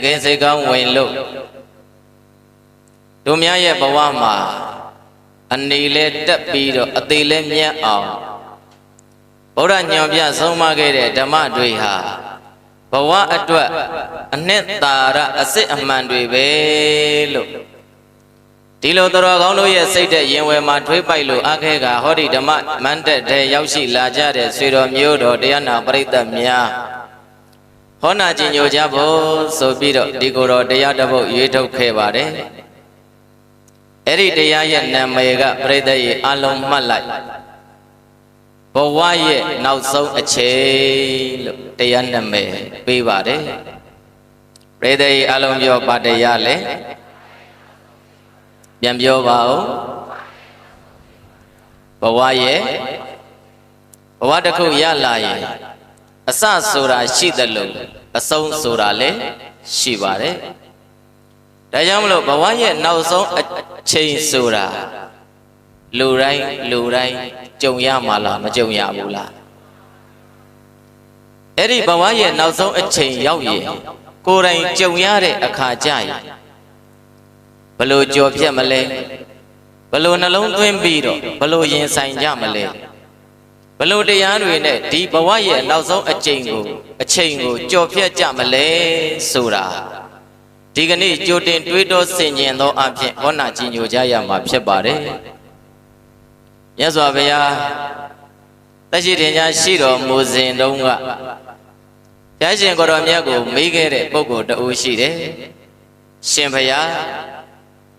ကိစိတ်ကောင်းဝင်လို့တို့များရဲ့ဘဝမှာအနေလဲတက်ပြီးတော့အသေးလဲမြတ်အောင်ဗုဒ္ဓညွန်ပြဆုံးမခဲ့တဲ့ဓမ္မတွေဟာဘဝအတွက်အနှစ်သာရအစစ်အမှန်တွေပဲလို့ဒီလိုတော်ကောင်းတို့ရဲ့စိတ်တဲ့ရင်ဝယ်မှာထွေးပိုက်လို့အခဲကဟောဒီဓမ္မမန္တက်တဲ့ရောက်ရှိလာကြတဲ့ဆွေတော်မျိုးတော်တရားနာပရိသတ်များဟောနာကြည်ညိုကြဖို့ဆိုပြီးတော့ဒီကိုယ်တော်တရားတစ်ပုဒ်ရွေးထုတ်ခဲ့ပါတယ်အဲ့ဒီတရားရဲ့နာမည်ကပရိသတ်ရဲ့အလုံးမှတ်လိုက်ဘဝရဲ့နောက်ဆုံးအချိန်လို့တရားနာမည်ပေးပါတယ်ပရိသတ်ရဲ့အလုံးပြောပါတရားလေပြန်ပြောပါဦးဘဝရဲ့ဘဝတစ်ခုရလာရင်အစဆိုတာရှိတယ်လို့အဆုံးဆိုတာလည်းရှိပါတယ်ဒါကြောင့်မလို့ဘဝရဲ့နောက်ဆုံးအချိန်ဆိုတာလူတိုင်းကြုံရမှာလားမကြုံရဘူးလားအဲ့ဒီဘဝရဲ့နောက်ဆုံးအချိန်ရောက်ရင်ကိုယ်တိုင်ကြုံရတဲ့အခါကျရင်ဘလို့ကြော်ဖြတ်မလဲဘလို့နှလုံးသွင်းပြီးတော့ဘလို့ရင်ဆိုင်ကြမလဲဘလို့တရားတွေနဲ့ဒီဘဝရဲ့နောက်ဆုံးအချိန်ကိုကြော်ဖြတ်ကြမလဲဆိုတာဒီကနေ့ကြိုတင်တွေးတောဆင်ခြင်သောအဖြစ်ဟောနာကြည်ညိုကြရမှာဖြစ်ပါတယ်မြတ်စွာဘုရားသက်ရှိတင်ကြားရှိတော်မူစဉ်တုန်းကဘုရားရှင်ကိုယ်တော်မြတ်ကိုမေးခဲ့တဲ့ပုဂ္ဂိုလ်တဦးရှိတယ်ရှင်ဘုရား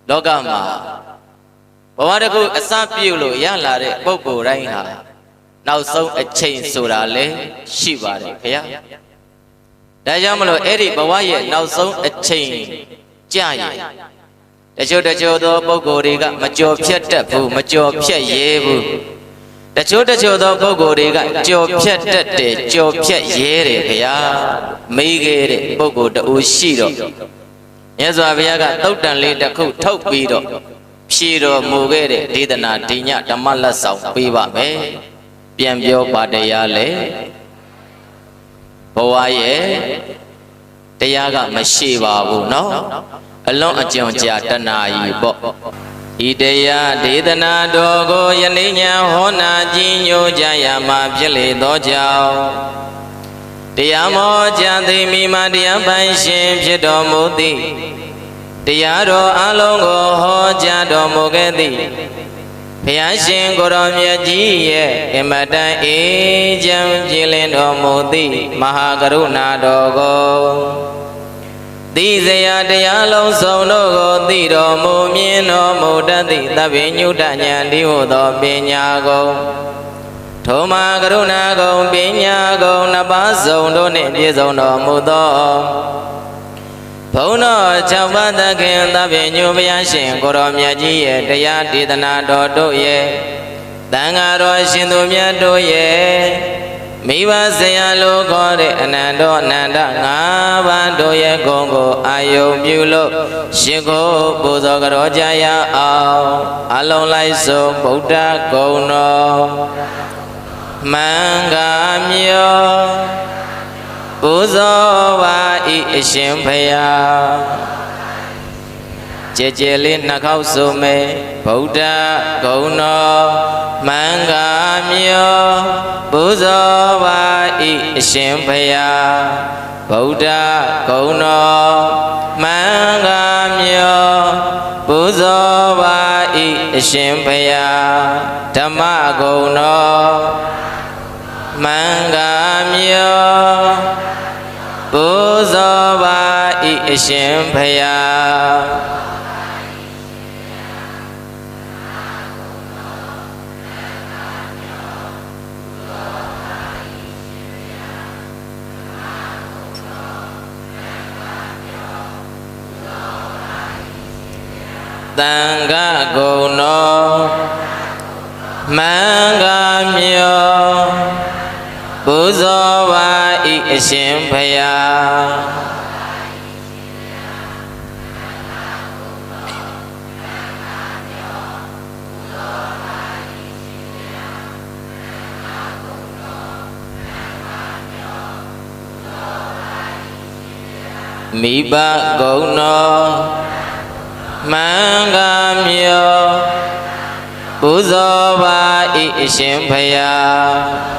လောကမှာဘဝတစ်ခုအစပြုလို့ရလာတဲ့ပုဂ္ဂိုလ်တိုင်းဟာနောက်ဆုံးအချိန်ဆိုတာလည်းရှိပါတယ်ခင်ဗျာဒါကြောင့်မလို့အဲ့ဒီဘဝရဲ့နောက်ဆုံးအချိန်ကြာရင်တချို့သောပုဂ္ဂိုလ်တွေကမကြော်ဖြတ်တတ်ဘူးမကြော်ဖြတ်ရဲဘူးတချို့သောပုဂ္ဂိုလ်တွေကကြော်ဖြတ်တတ်တယ်ကြော်ဖြတ်ရဲတယ်ခင်ဗျာမေးခဲ့တဲ့ပုဂ္ဂိုလ်တူရှိတော့မြတ်စွာဘုရားကသုတ်တန်လေးတစ်ခုထုတ်ပြီးတော့ဖြေတော်မူခဲ့တဲ့ဒေသနာဒီညဓမ္မလက်ဆောင်ပေးပါမယ်ပြန်ပြောပါတရားလေဘဝရဲ့တရားကမရှိပါဘူးเนาะအလွန်အကျွံကြာတဏှာကြီးပေါ့ဤတရားဒေသနာတော်ကိုယနေ့ညဟောနာကြည်ညိုကြရမှာဖြစ်လေသောကြောင့်တရားမောကြသိမိမှတရားပိုင်ရှင်ဖြစ်တော်မူသည်တရားတော်အလုံးကိုဟောကြားတော်မူခဲ့သည်ဘုရားရှင်ကိုယ်တော်မြတ်ကြီးရဲ့အမတန်အေးချမ်းကြည်လင်တော်မူသည့်မဟာကရုဏာတော်ကိုသိစရာတရားလုံးစုံတို့ကိုသိတော်မူမြင်တော်မူတတ်သည့်သဗ္ဗညုတဉာဏ်ဒီဟုသောပညာကိုထိုမဟာကရုဏာကုံပညာကုံနှစ်ပါးစုံတို့နှင့်ပြည့်စုံတော်မူသောဘုန်းတော်၆ပါးသခင်သဗ္ဗညုဘုရားရှင်ကိုရောမြတ်ကြီးရဲ့တရားဒေသနာတော်တို့ရဲ့သံဃာတော်ရှင်သူမြတ်တို့ရဲ့မိဘဆရာလိုခေါ်တဲ့အနန္တောအနန္တ၅ပါးတို့ရဲ့ဂုဏ်ကိုအာယုံပြုလို့ရှင်ကိုပူဇော်ကြောကြရအောင်အလုံးလိုက်စို့ဗုဒ္ဓဂုဏ်တော်မင်္ဂမြောပူဇော်ပါဤအရှင်ဘုရားကြည်ကြည်လေးနှစ်ခေါက်ဆိုမယ်ဗုဒ္ဓဂုဏ်တော်မင်္ဂမြောပူဇော်ပါဤအရှင်ဘုရားဗုဒ္ဓဂုဏ်တော်မင်္ဂမြောပူဇော်ပါဤအရှင်ဘုရားဓမ္မဂုဏ်တော်မင်္ဂမြောပူဇော်ပါဤအရှင်ဘုရားသံဃာဂုဏ်တော်မင်္ဂမြောပူဇော်ပါဤအရှင်ဘုရား မိဘဂုဏ်တော်မင်္ဂမြောပူဇော်ပါ၏အရှင်ဘုရား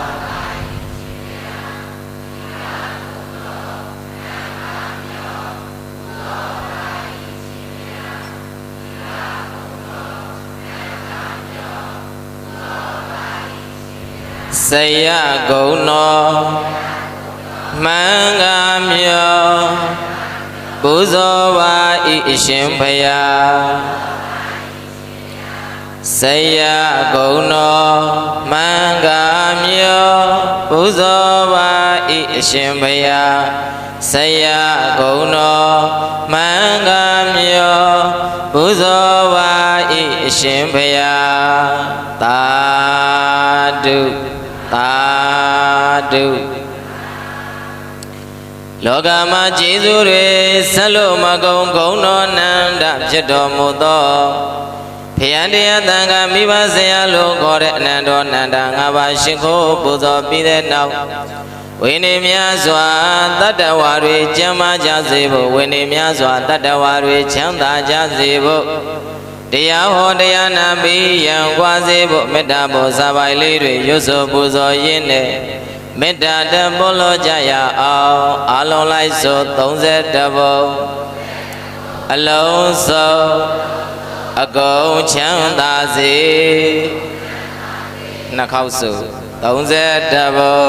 ဆရာဂုဏ်တော်မင်္ဂမြောပူဇော်ပါ၏အရှင်ဘုရားဆရာဂုဏ်တော်မင်္ဂမြောပူဇော်ပါ၏အရှင်ဘုရားဆရာဂုဏ်တော်မင်္ဂမြောပူဇော်ပါ၏အရှင်ဘုရားသာဓုသာဓုလောကမှာကျေးဇူးတွေဆက်လို့မကုန်ဂုဏ်တော်နန္ဒဖြစ်တော်မူသောဘုရားတရားသံဃာမိဘဆရာလို့ခေါ်တဲ့အနန္တောနန္ဒငါးပါးရှိခိုးပူဇော်ပြီးတဲ့နောက်ဝိနည်းများစွာတတ္တဝါတွေကျမ်းမာကြစေဖို့ဝိနည်းများစွာတတ္တဝါတွေချမ်းသာကြစေဖို့တရားဟောတရားနာပြီးရန်ကွာစေဖို့မေတ္တာပို့စာပိုင်လေးတွေရွတ်ဆိုပူဇော်ရင်းနဲ့မေတ္တာတပွန်လို့ကြရအောင်အလုံးလိုက်ဆို32ဘုံအလုံးစုံအကုန်ချမ်းသာစေနှစ်ခေါက်ဆို32ဘုံ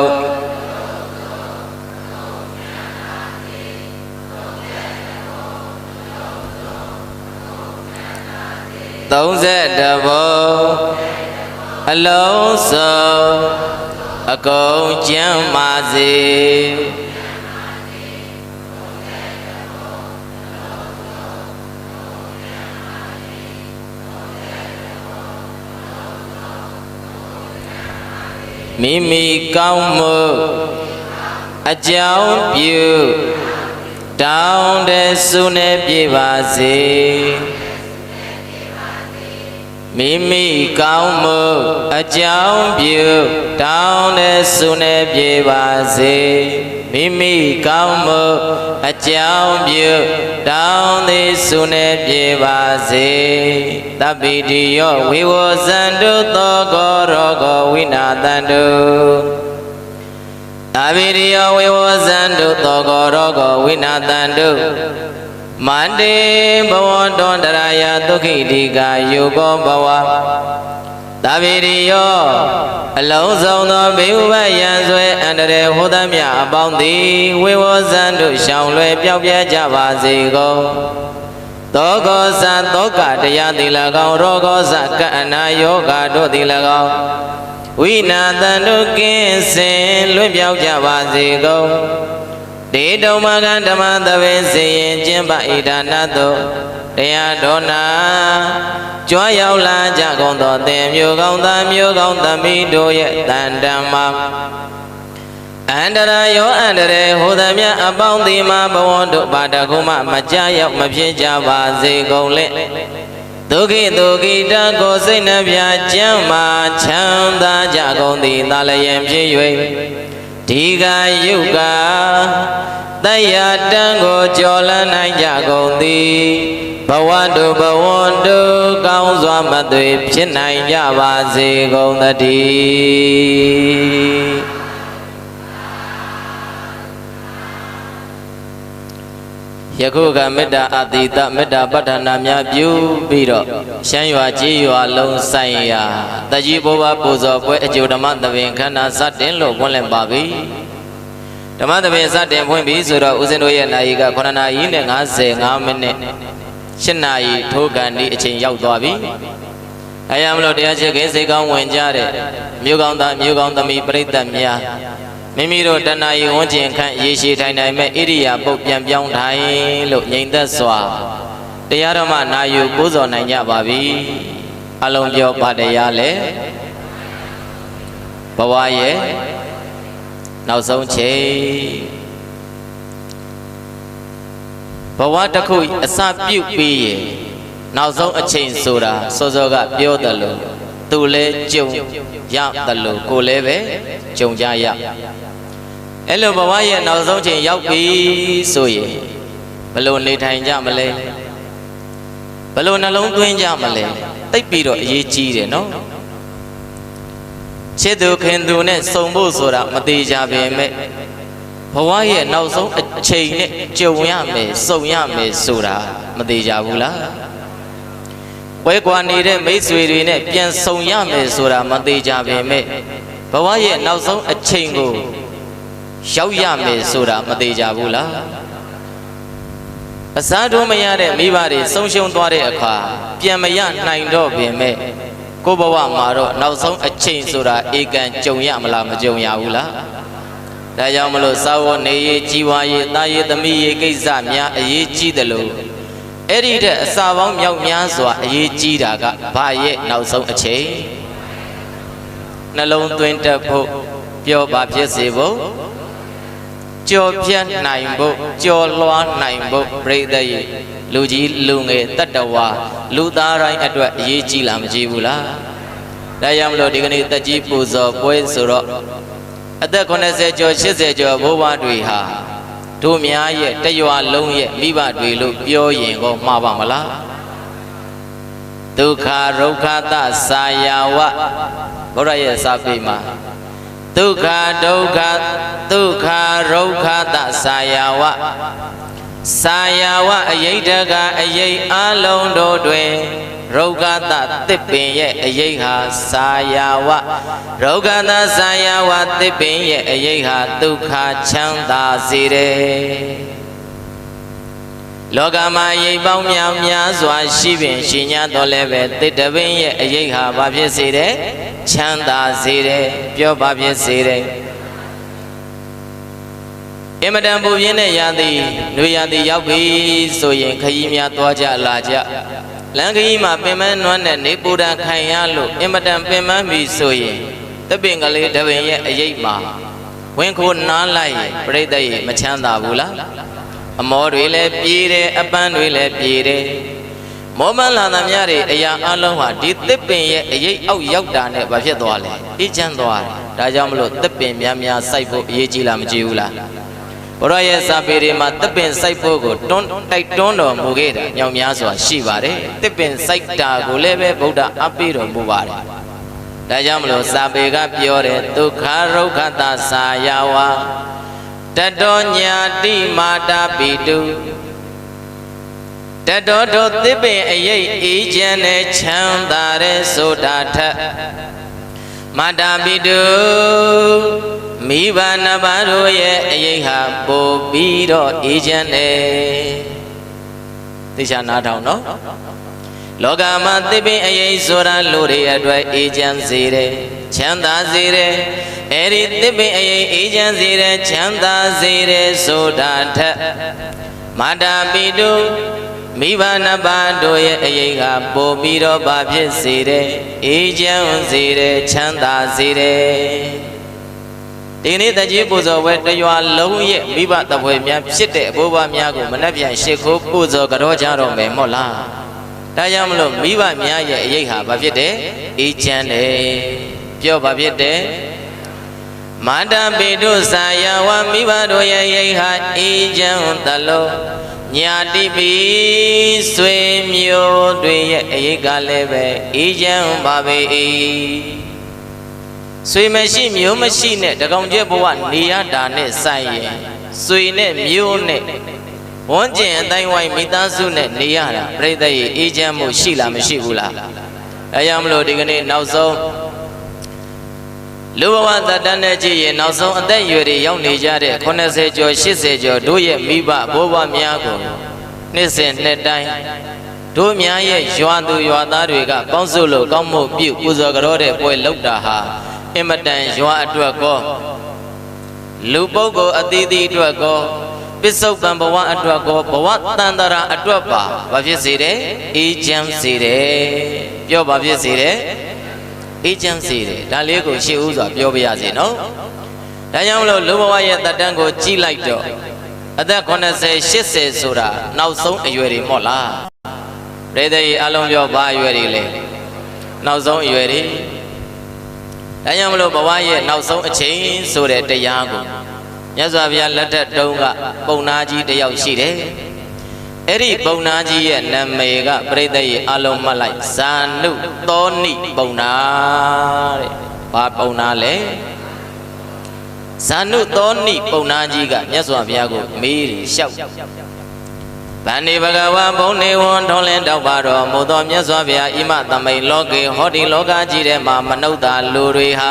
32ဘုံအလုံးစုံအကုန်ကျမ်းမာစေမိမိကောင်းမှုအကြောင်းပြုတောင်းတဲ့ဆုနဲ့ပြည့်ပါစေမိမိကောင်းမှုအကြောင်းပြုတောင်းတဲ့ဆုနဲ့ပြေပါစေမိမိကောင်းမှုအကြောင်းပြုတောင်းတဲ့ဆုနဲ့ပြေပါစေသဗ္ဗိတိယောဝေဝဇန္တုသောကောရောဂောဝိနာတန္တုသဗ္ဗိတိယောဝေဝဇန္တုသောကောရောဂောဝိနာတန္တုမန္တေဘဝတောတရာယဒုက္ခိတိကာယုကောဘဝသဗ္ဗေရိယောအလုံးစုံသောဘေဟုဘယံဆွဲအန္တရေဟောသမျှအပေါင်းသည်ဝေဝဇံတို့ရှောင်လွယ်ပျောက်ပြဲကြပါစေကုန်သောကောဇသောကတရားတိ၎င်းရောဂောဇကအနာယောဂတို့တိ၎င်းဝိနာတန်တို့ကင်းစင်လွတ်ပြောက်ကြပါစေကုန်ဒေတုံမကဓမ္မသဘင်စေရင်ကျင့်ပဣဒာနတုတရားတော်နာကြွားရောက်လာကြကုန်သောသင်မျိုးကောင်းသားမျိုးကောင်းသမီးတို့ရဲ့တန်တမ်းမှာအန္တရာယောအန္တရေဟောသမျှအပေါင်းဒီမှာဘဝတို့ဘာတခုမှမကြရောက်မဖြစ်ကြပါစေကုန်လေဒုက္ခိဒုက္ခိတကိုစိတ်နှပြကျမ်းမာချမ်းသာကြကုန်သည်သာလျင်ဖြစ်၍ဒီကယုကတယတံကိုကြော်လန်းနိုင်ကြကုန်သည်ဘဝတို့ဘဝတို့ကောင်းစွာမသွေဖြစ်နိုင်ကြပါစေကုန်သတည်းယခုကမေတ္တာအတိတမေတ္တာပဋ္ဌာနာများပြုပြီးတော့ရှမ်းရွာကြီးရွာလုံးဆိုင်ရာတကြီးဘိုးဘပူဇော်ပွဲအကျိုးဓမ္မသဘင်ခန္ဓာစတင်လို့ဖွင့်လင့်ပါပြီဓမ္မသဘင်စတင်ဖွင့်ပြီဆိုတော့ဦးဇင်းတို့ရဲ့နာယီက9နာရီနဲ့55မိနစ်7နာရီထိုးကန်ဒီအချိန်ရောက်သွားပြီအဲရမလို့တရားချစ်ခင်စိတ်ကောင်းဝင်ကြတဲ့မြို့ကောင်းသားမြို့ကောင်းသမီးပြိတ္တများမိမိတို့တဏှာယဝန်းကျင်ခန့်ရေရှည်ထိုင်နိုင်မဲ့ဣရိယာပုတ်ပြန်ပြောင်းထိုင်လို့ငြိမ်သက်စွာတရားတော်မှနာယူပူဇော်နိုင်ကြပါပြီအလုံးပြောပါတရားလဲဘဝရဲ့နောက်ဆုံးချိန်ဘဝတစ်ခုအစပြုတ်ပြီးရင်နောက်ဆုံးအချိန်ဆိုတာစောစောကပြောတယ်လို့သူလဲကြုံရတယ်လို့ကိုလည်းပဲကြုံကြရအဲ့လိုဘဝရဲ့နောက်ဆုံးချိန်ရောက်ပြီဆိုရင် ဘလို့နေထိုင်ကြမလဲဘလို့နှလုံးသွင်းကြမလဲတိတ်ပြီးတော့အရေးကြီးတယ်နော်ချစ်သူခင်သူနဲ့စုံဖို့ဆိုတာမသေးကြပေမဲ့ဘဝရဲ့နောက်ဆုံးအချိန်နဲ့ကြုံရမယ်စုံရမယ်ဆိုတာမသေးကြဘူးလားဝဲကွာနေတဲ့မိတ်ဆွေတွေနဲ့ပြန်ဆုံရမယ်ဆိုတာမသေးကြပေမဲ့ဘဝရဲ့နောက်ဆုံးအချိန်ကိုရောက်ရမယ်ဆိုတာမသေးကြဘူးလားအစားထိုးမရတဲ့မိဘတွေဆုံးရှုံးသွားတဲ့အခါပြန်မရနိုင်တော့ပေမဲ့ကိုဘဝမှာတော့နောက်ဆုံးအချိန်ဆိုတာဧကန်ကြုံရမလားမကြုံရဘူးလားဒါကြောင့်မလို့စာဝတ်နေရေးကြီးပွားရေးသားရေးသမီးရေးကိစ္စများအရေးကြီးတယ်လို့အဲ့ဒီတဲ့အစာပေါင်းမြောက်များစွာအရေးကြီးတာကဘာရဲ့နောက်ဆုံးအချိန်နှလုံးသွင်းတတ်ဖို့ပြောပါဖြစ်စေဖို့ကြော်ပြတ်နိုင်ဖို့ကြော်လွှားနိုင်ဖို့ပြိတ္တရဲ့လူကြီးလူငယ်တတ္တဝါလူသားတိုင်းအတွက်အရေးကြီးလားမကြီးဘူးလားဒါကြောင့်မလို့ဒီကနေ့တက်ကြီးပူဇော်ပွဲဆိုတော့အသက်80ကျော်80ကျော်ဘိုးဘွားတွေဟာတို့များရဲ့တရွာလုံးရဲ့မိဘတွေလို့ပြောရင်ကိုမှားပါမလားဒုက္ခဒုက္ခသစာယဝဘုရားရဲ့စာပေမှာဒုက္ခဒုက္ခဒုက္ခဒုက္ခသစာယဝစာယဝအယိတကအယိအလုံးတို့တွင်ရုက္ခသသစ်ပင်ရဲ့အယိဟာစာယဝရုက္ခသစာယဝသစ်ပင်ရဲ့အယိဟာဒုက္ခချမ်းသာစေတယ်လောကမှာအယိပေါင်းများစွာရှိပင်ရှင်ညာတော်လည်းပဲသစ်တပင်ရဲ့အယိဟာဘာဖြစ်စေတယ်ချမ်းသာစေတယ်ပြောဘာဖြစ်စေတယ်အမတန်ပူပြင်းတဲ့ရာသီနွေရာသီရောက်ပြီဆိုရင်ခရီးများသွားကြလာကြလမ်းခရီးမှာပင်မနွမ်းနဲ့နေပူတာခံရလို့အမတန်ပင်မပြီဆိုရင်တပင်ကလေးတပင်ရဲ့အယိတ်မှာဝင်ခိုးနားလိုက်ပြိတ္တရဲ့မချမ်းသာဘူးလားအမောတွေလည်းပြေးတယ်အပန်းတွေလည်းပြေးတယ်မောမလာသမျှတွေအရာအလုံးဟာဒီသစ်ပင်ရဲ့အယိတ်အောက်ရောက်တာနဲ့ဘာဖြစ်သွားလဲအေးချမ်းသွားတယ်ဒါကြောင့်မလို့သစ်ပင်များစိုက်ဖို့အရေးကြီးလားမကြီးဘူးလားဘုရားရဲ့စာပေတွေမှာသစ်ပင်စိုက်ဖို့ကိုတိုက်တွန်းတော်မူခဲ့တာညောင်များစွာရှိပါတယ်သစ်ပင်စိုက်တာကိုလည်းပဲဗုဒ္ဓအပ်ပေးတော်မူပါတယ်ဒါကြောင့်မလို့စာပေကပြောတယ်ဒုက္ခဒုက္ခသစာယဝတတောညာတိမာတာပိတုတတောတို့သစ်ပင်အယိတ်အေးချမ်းနဲ့ချမ်းသာတဲ့ဆိုတာထက်မာတာပိတုမိဘနှစ်ပါးတို့ရဲ့အယိတ်ဟာပို့ပြီးတော့အေးချမ်းတယ်သိချာနားထောင်နော်လောကမှာသစ်ပင်အယိတ်ဆိုတာလူတွေအတွက်အေးချမ်းစေတယ်ချမ်းသာစေတယ်အဲ့ဒီသစ်ပင်အယိတ်အေးချမ်းစေတယ်ချမ်းသာစေတယ်ဆိုတာထက်မာတာပိတုမိဘနှစ်ပါးတို့ရဲ့အယိတ်ကပို့ပြီးတော့ဘာဖြစ်စေတယ်အေးချမ်းစေတယ်ချမ်းသာစေတယ်ဒီနေ့တကြီးပူဇော်ဝဲတရွာလုံးရဲ့မိဘတပွဲများဖြစ်တဲ့အဘိုးဘွားများကိုမနှက်ပြန်ရှ िख ိုးပူဇော်ကြောကြတော့မယ်မို့လားဒါကြောင့်မလို့မိဘများရဲ့အယိတ်ဟာဘာဖြစ်တယ်အေးချမ်းတယ်ပြောဘာဖြစ်တယ်မာတာပိတုစာယဝမိဘတို့ရဲ့အယိတ်ဟာအေးချမ်းသလိုညာတိပိဆွေမျိုးတွေရဲ့အယိတ်ကလည်းပဲအေးချမ်းပါပဲဆွေမရှိမျိုးမရှိနဲ့တကောင်ကျဲဘဝနေရတာနဲ့ဆိုင်ရင်ဆွေနဲ့မျိုးနဲ့ဝန်းကျင်အတိုင်းဝိုင်းမိသားစုနဲ့နေရတာပြိတ္တရဲ့အေးချမ်းမှုရှိလားမရှိဘူးလားအဲကြောင့်မလို့ဒီကနေ့နောက်ဆုံးလူဘဝတတန်းနဲ့ကြည့်ရင်နောက်ဆုံးအသက်အရွယ်တွေရောက်နေကြတဲ့80ကျော်80ကျော်တို့ရဲ့မိဘဘိုးဘွားများကိုနှစ်စဉ်နှစ်တိုင်းတို့များရဲ့ရွာသူရွာသားတွေကပေါင်းစုလို့ကောင်းမှုပြုပူဇော်ကြောတဲ့ပွဲလောက်တာဟာအင်မတန်ရွာအတွက်ကောလူပုဂ္ဂိုလ်အသီးသီးအတွက်ကောပစ္စုပန်ဘဝအတွက်ကောဘဝတန်တရာအတွက်ပါဘာဖြစ်စေတယ်အေးချမ်းစေတယ်ပြောဘာဖြစ်စေတယ်အေးချမ်းစေတယ်ဒါလေးကိုရှေ့ဦးစွာပြောပြရစီနော်ဒါကြောင့်မလို့လူဘဝရဲ့တတန်းကိုကြည့်လိုက်တော့အသက်80 80ဆိုတာနောက်ဆုံးအရွယ်တွေမို့လားပြိတ္တရဲ့အလုံးပြောဘာအရွယ်တွေလဲနောက်ဆုံးအရွယ်တွေဒါကြောင့်မလို့ဘဝရဲ့နောက်ဆုံးအချိန်ဆိုတဲ့တရားကိုမြတ်စွာဘုရားလက်ထက်တုန်းကပုံနာကြီးတယောက်ရှိတယ် အဲ့ဒီပုံနာကြီးရဲ့နာမည်ကပြိဿရဲ့အလုံးမှတ်လိုက်ဇာနုသောဏိပုံနာတဲ့ဘာပုံနာလဲဇာနုသောဏိပုံနာကြီးကမြတ်စွာဘုရားကိုမေးတယ်လျှောက်ဗန္ဒီဘဂဝါဘုံနေဝံထုံးလင်းတောက်ပါတော်မူသောမြတ်စွာဘုရားဣမသမိန်လောကေဟောဒီလောကကြီးထဲမှာမနုဿာလူတွေဟာ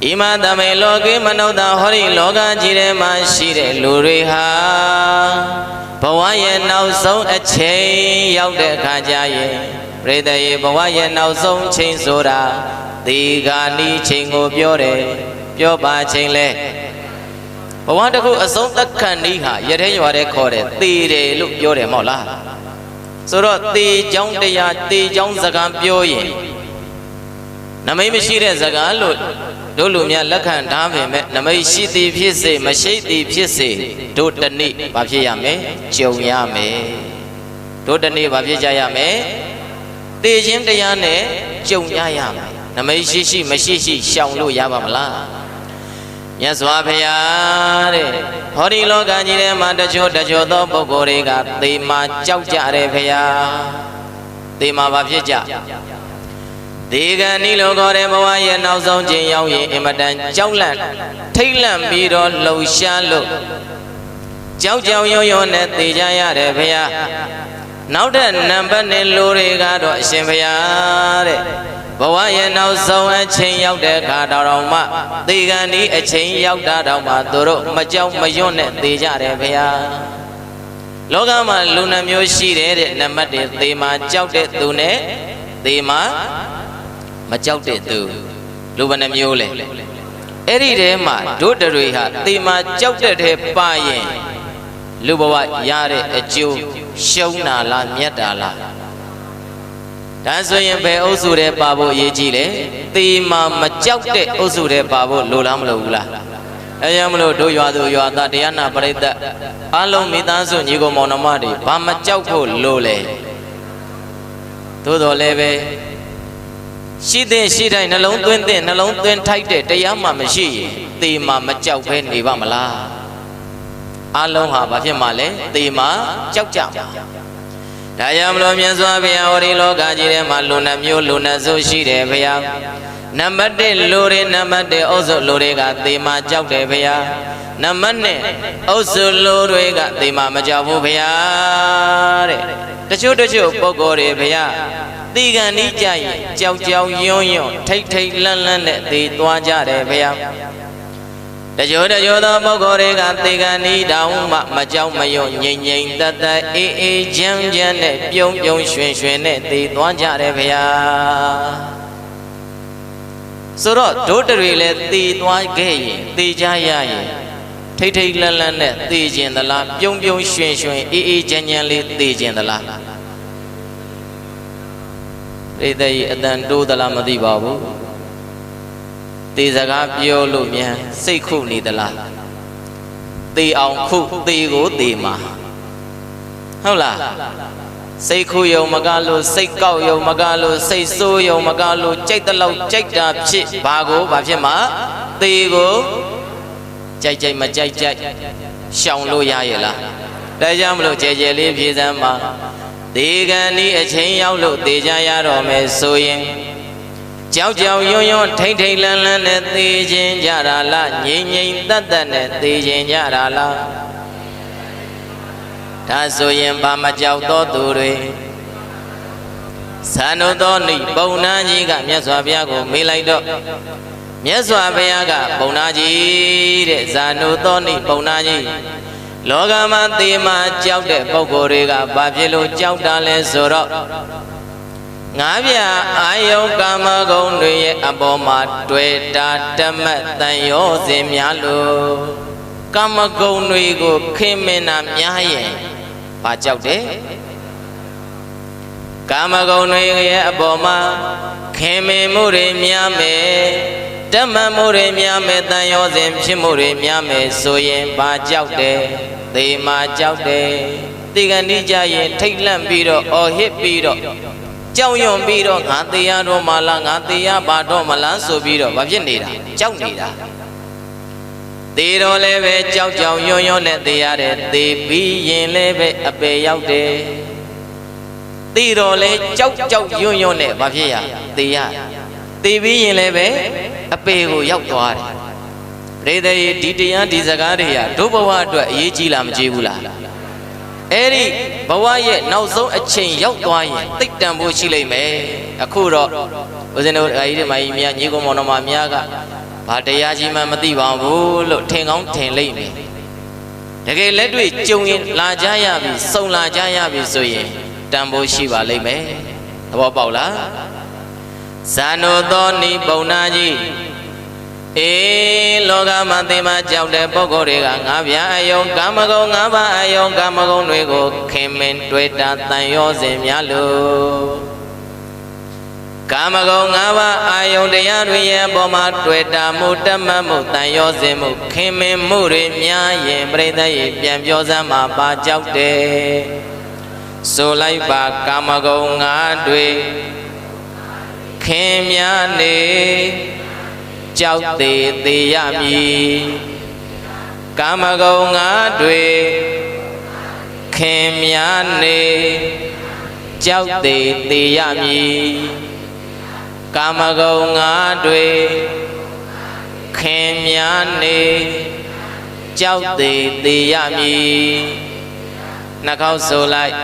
ဣမသမိန်လောကေမနုဿာဟောဒီလောကကြီးထဲမှာရှိတဲ့လူတွေဟာဘဝရဲ့နောက်ဆုံးအချိန်ရောက်တဲ့အခါကျရင်ပြိတ္တရေဘဝရဲ့နောက်ဆုံးချိန်ဆိုတာဒီဂာနီချိန်ကိုပြောတယ်ပြောပါချိန်လဲဘဝတစ်ခုအဆုံးသက်ခံဤဟာရတဲ့ရွာတဲ့ခေါ်တယ်သေတယ်လို့ပြောတယ်မဟုတ်လားဆိုတော့သေကြောင်းတရားသေကြောင်းစကားပြောရင်နမိတ်မရှိတဲ့စကားလို့တို့လူများလက်ခံထားပေမဲ့နမိတ်ရှိသည်ဖြစ်စေမရှိသည်ဖြစ်စေတို့တနေ့ဘာဖြစ်ရမလဲကြုံရမယ်တို့တနေ့ဘာဖြစ်ကြရမလဲသေခြင်းတရားနဲ့ကြုံရရမယ်နမိတ်ရှိရှိမရှိရှိရှောင်လို့ရပါမလားမြတ်စွာဘုရားတဲ့ဟောဒီလောကကြီးထဲမှာတချို့သောပုဂ္ဂိုလ်တွေကသေမာကြောက်ကြတယ်ဘုရားသေမာဘာဖြစ်ကြဒီကနေ့လိုခေါ်တဲ့ဘဝရဲ့နောက်ဆုံးချိန်ရောက်ရင်အင်မတန်ကြောက်လန့်ထိတ်လန့်ပြီးတော့လှုပ်ရှားလို့ကြောက်ကြောက်ရွံ့ရွံ့နဲ့သေကြရတယ်ဘုရားနောက်တဲ့နံပါတ်နဲ့လူတွေကတော့အရှင်ဘုရားတဲ့ဘဝရဲ့နောက်ဆုံးအချိန်ရောက်တဲ့အခါတော်မှသေကံဒီအချိန်ရောက်တာတော့မှသူတို့မကြောက်မရွံ့နဲ့သေကြတယ်ဘုရားလောကမှာလူနှမျိုးရှိတယ်တဲ့နံပါတ်1သေမှာကြောက်တဲ့သူနဲ့သေမှာမကြောက်တဲ့သူလူဘယ်နှမျိုးလဲအဲ့ဒီထဲမှာတို့တွေဟာသေမှာကြောက်တဲ့ထဲပါရင်လူဘဝရတဲ့အကျိုးရှုံးတာလားမြတ်တာလားဒါဆိုရင်ဘယ်အုပ်စုတွေပါဖို့အရေးကြီးလဲသေမှာမကြောက်တဲ့အုပ်စုတွေပါဖို့လိုလားမလိုဘူးလားအဲကြောင့်မလို့တို့ရွာသူရွာသားတရားနာပရိသတ်အလုံးမိသားစုညီကိုမောင်နှမတွေဘာမကြောက်ဖို့လိုလဲသို့တော်လည်းပဲရှိတဲ့ရှိတိုင်းနှလုံးသွင်းတဲ့နှလုံးသွင်းထိုက်တဲ့တရားမှမရှိရင်သေမှာမကြောက်ဘဲနေပါမလားအလုံးဟာဘာဖြစ်မှလဲသေမှာကြောက်ကြမှာဒါကြောင့်မလို့မြတ်စွာဘုရားဟောဒီလောကကြီးထဲမှာလူနှမျိုးလူနှစုရှိတယ်ဘုရားနံပါတ်1လူတွေနံပါတ်1အုပ်စုလူတွေကသေမှာကြောက်တယ်ဘုရားနံပါတ်2အုပ်စုလူတွေကသေမှာမကြောက်ဘူးဘုရားတဲ့တချို့ပုဂ္ဂိုလ်တွေဘုရားသေကံဤကြရင်ကြောက်ကြောက်ရွံ့ရွံ့ထိတ်ထိတ်လန့်လန့်နဲ့သေသွားကြတယ်ဘုရားတချို့သောပုဂ္ဂိုလ်တွေကသေကံဤတောင်မှမကြောက်မရွံ့ငြိမ်ငြိမ်သက်သက်အေးအေးချမ်းချမ်းနဲ့ပြုံးပြုံးရွှင်ရွှင်နဲ့သေသွားကြတယ်ဘုရားဆိုတော့တို့တွေလည်းသေသွားခဲ့ရင်သေကြရရင်ထိတ်ထိတ်လန့်လန့်နဲ့သေခြင်းသလားပြုံးပြုံးရွှင်ရွှင်အေးအေးချမ်းချမ်းလေးသေခြင်းသလားပြိတ္တကြီးအတန်တိုးသလားမသိပါဘူးသေစကားပြောလို့မြန်စိတ်ခုနေသလားသေအောင်ခုသေကိုသေမှာဟုတ်လားစိတ်ခုယုံမကလို့စိတ်ကောက်ယုံမကလို့စိတ်ဆိုးယုံမကလို့ကြိုက်တဲ့လောက်ကြိုက်တာဖြစ်ဘာဖြစ်မှာသေကိုကြိုက်မကြိုက်ရှောင်လို့ရရဲ့လားဒါကြောင့်မလို့ကြဲကြဲလေးဖြေစမ်းပါသေကံဤအချိန်ရောက်လို့သေကြရတော့မယ်ဆိုရင်ကြောက်ကြောက်ရွံ့ရွံ့ထိတ်ထိတ်လန့်လန့်နဲ့သေခြင်းကြတာလားငြိမ်ငြိမ်သက်သက်နဲ့သေခြင်းကြတာလားဒါဆိုရင်ဘာမကြောက်သောသူတွေဇာနုသောဏိပုံနာကြီးကမြတ်စွာဘုရားကိုမေးလိုက်တော့မြတ်စွာဘုရားကပုံနာကြီးတဲ့ဇာနုသောဏိပုံနာကြီးလောကမှာသေမှာကြောက်တဲ့ပုဂ္ဂိုလ်တွေကဘာဖြစ်လို့ကြောက်တာလဲဆိုတော့ငါးပြအာယုကာမဂုဏ်တွေရဲ့အပေါ်မှာတွေ့တာတမတ်တန်ရောစဉ်များလို့ကာမဂုဏ်တွေကိုခင်မင်တာများရင်ဘာကြောက်တယ်ကာမဂုဏ်တွေရဲ့အပေါ်မှာခင်မင်မှုတွေများမယ်တမတ်မှုတွေများမယ်တန်ရောစဉ်ဖြစ်မှုတွေများမယ်ဆိုရင်ဘာကြောက်တယ်သေမှာကြောက်တယ်သေကံဤကြရင်ထိတ်လန့်ပြီးတော့အော်ဟစ်ပြီးတော့ကြောက်ရွံ့ပြီးတော့ငါသေရတော့မလားငါသေရပါတော့မလားဆိုပြီးတော့ဘာဖြစ်နေတာကြောက်နေတာ သေတော်လည်းပဲကြောက်ကြောက်ရွံ့ရွံ့နဲ့သေရတယ်သေပြီးရင်လည်းပဲအပေရောက်တယ်သေတော်လည်းကြောက်ကြောက်ရွံ့ရွံ့နဲ့ဘာဖြစ်ရသေရသေပြီးရင်လည်းပဲအပေကိုရောက်သွားတယ်ပရိသေဒီတရားဒီစကားတွေဟာဒုဘဝအတွက်အရေးကြီးလားမကြီးဘူးလားအဲ့ဒီဘဝရဲ့နောက်ဆုံးအချိန်ရောက်သွားရင်သိတံဖို့ရှိလိမ့်မယ်အခုတော့ဦးဇင်းတို့အကြီးတွေမကြီးများညီကောင်မောင်နှမများကဘာတရားကြီးမှမသိပါဘူးလို့ထင်ကောင်းထင်လိမ့်မယ်တကယ်လက်တွေ့ကြုံရင်လာကြရပြီစုံလာကြရပြီဆိုရင်တန်ဖို့ရှိပါလိမ့်မယ်သဘောပေါက်လားဇာနိုသောနိပုံနာကြီးအေးလောကမှာသင်မကြောက်တဲ့ပုဂ္ဂိုလ်တွေကငါးပြားအယုံကာမဂုဏ်ငါးပါးအယုံကာမဂုဏ်တွေကိုခင်မင်တွေ့တာတန်ရောစဉ်များလို့ကာမဂုဏ်ငါးပါးအာယုန်တရားတွေရဲ့အပေါ်မှာတွေ့တာမှုတတ်မှတ်မှုတန်ရောစဉ်မှုခင်မင်မှုတွေများရင်ပြိဿရဲ့ပြန်ပြောစမ်းမှာပါကြောက်တယ်ဆိုလိုက်ပါကာမဂုဏ်ငါးတွေခင်များနေကြောက်သေးသေးရမည်ကာမဂုဏ်ငါးတွေခင်များနေကြောက်သေးသေးရမည်ကာမဂုဏ်ငါးတွေခင်များနေကြောက်သေးသေးရမည်နှာခေါင်းဆိုလိုက်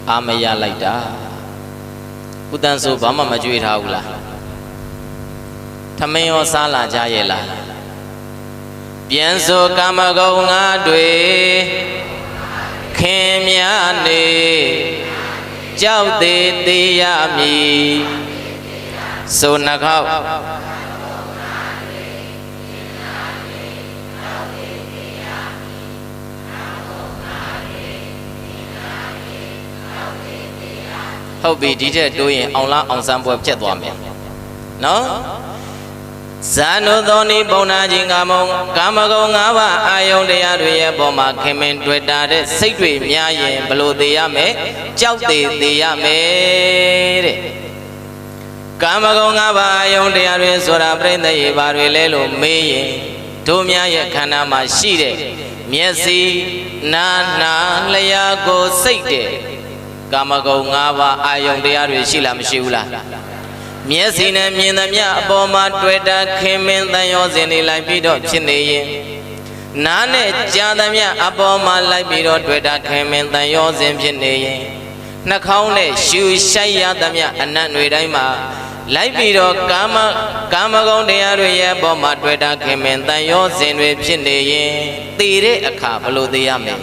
အာမရလိုက်တာဥတန်ဆိုဘာမှမကြွေးထားဘူးလားထမင်းရောစားလာကြရဲ့လားပြန်ဆိုကာမဂုဏ်ငါးတွေခင်များနေကြောက်သေးသေးရမည်ဆိုနှခေါက်ဟုတ်ပြီဒီထက်တိုးရင်အောင်လားအောင်စမ်းပွဲပြတ်သွားမယ်နော်ဇာနုသောနိပုံနာခြင်းကာမဂုဏ်ငါးပါးအာယုန်တရားတွေရဲ့ပေါ်မှာခင်မင်တွေ့တာတဲ့စိတ်တွေများရင်ဘလို့သေးရမယ်ကြောက်သေးသေးရမယ်တဲ့ကာမဂုဏ်ငါးပါးအာယုန်တရားတွေဆိုတာပြိဿရေပါတွေလဲလို့မေးရင်တို့များရဲ့ခန္ဓာမှာရှိတဲ့မျက်စိနာနာလျှာကိုစိတ်တဲ့ကာမဂုဏ်ငါးပါးအာယုန်တရားတွေရှိလားမရှိဘူးလားမျက်စိနဲ့မြင်သမျှအပေါ်မှာတွေ့တာခင်မင်တန်ရောစဉ်နေလိုက်ပြီးတော့ဖြစ်နေရင်နားနဲ့ကြားသမျှအပေါ်မှာလိုက်ပြီးတော့တွေ့တာခင်မင်တန်ရောစဉ်ဖြစ်နေရင်နှာခေါင်းနဲ့ရှူရှိုက်ရသမျှအနတ်တွေတိုင်းမှာလိုက်ပြီးတော့ကာမဂုဏ်တရားတွေရဲ့အပေါ်မှာတွေ့တာခင်မင်တန်ရောစဉ်တွေဖြစ်နေရင်သေတဲ့အခါဘလို့သေရမယ်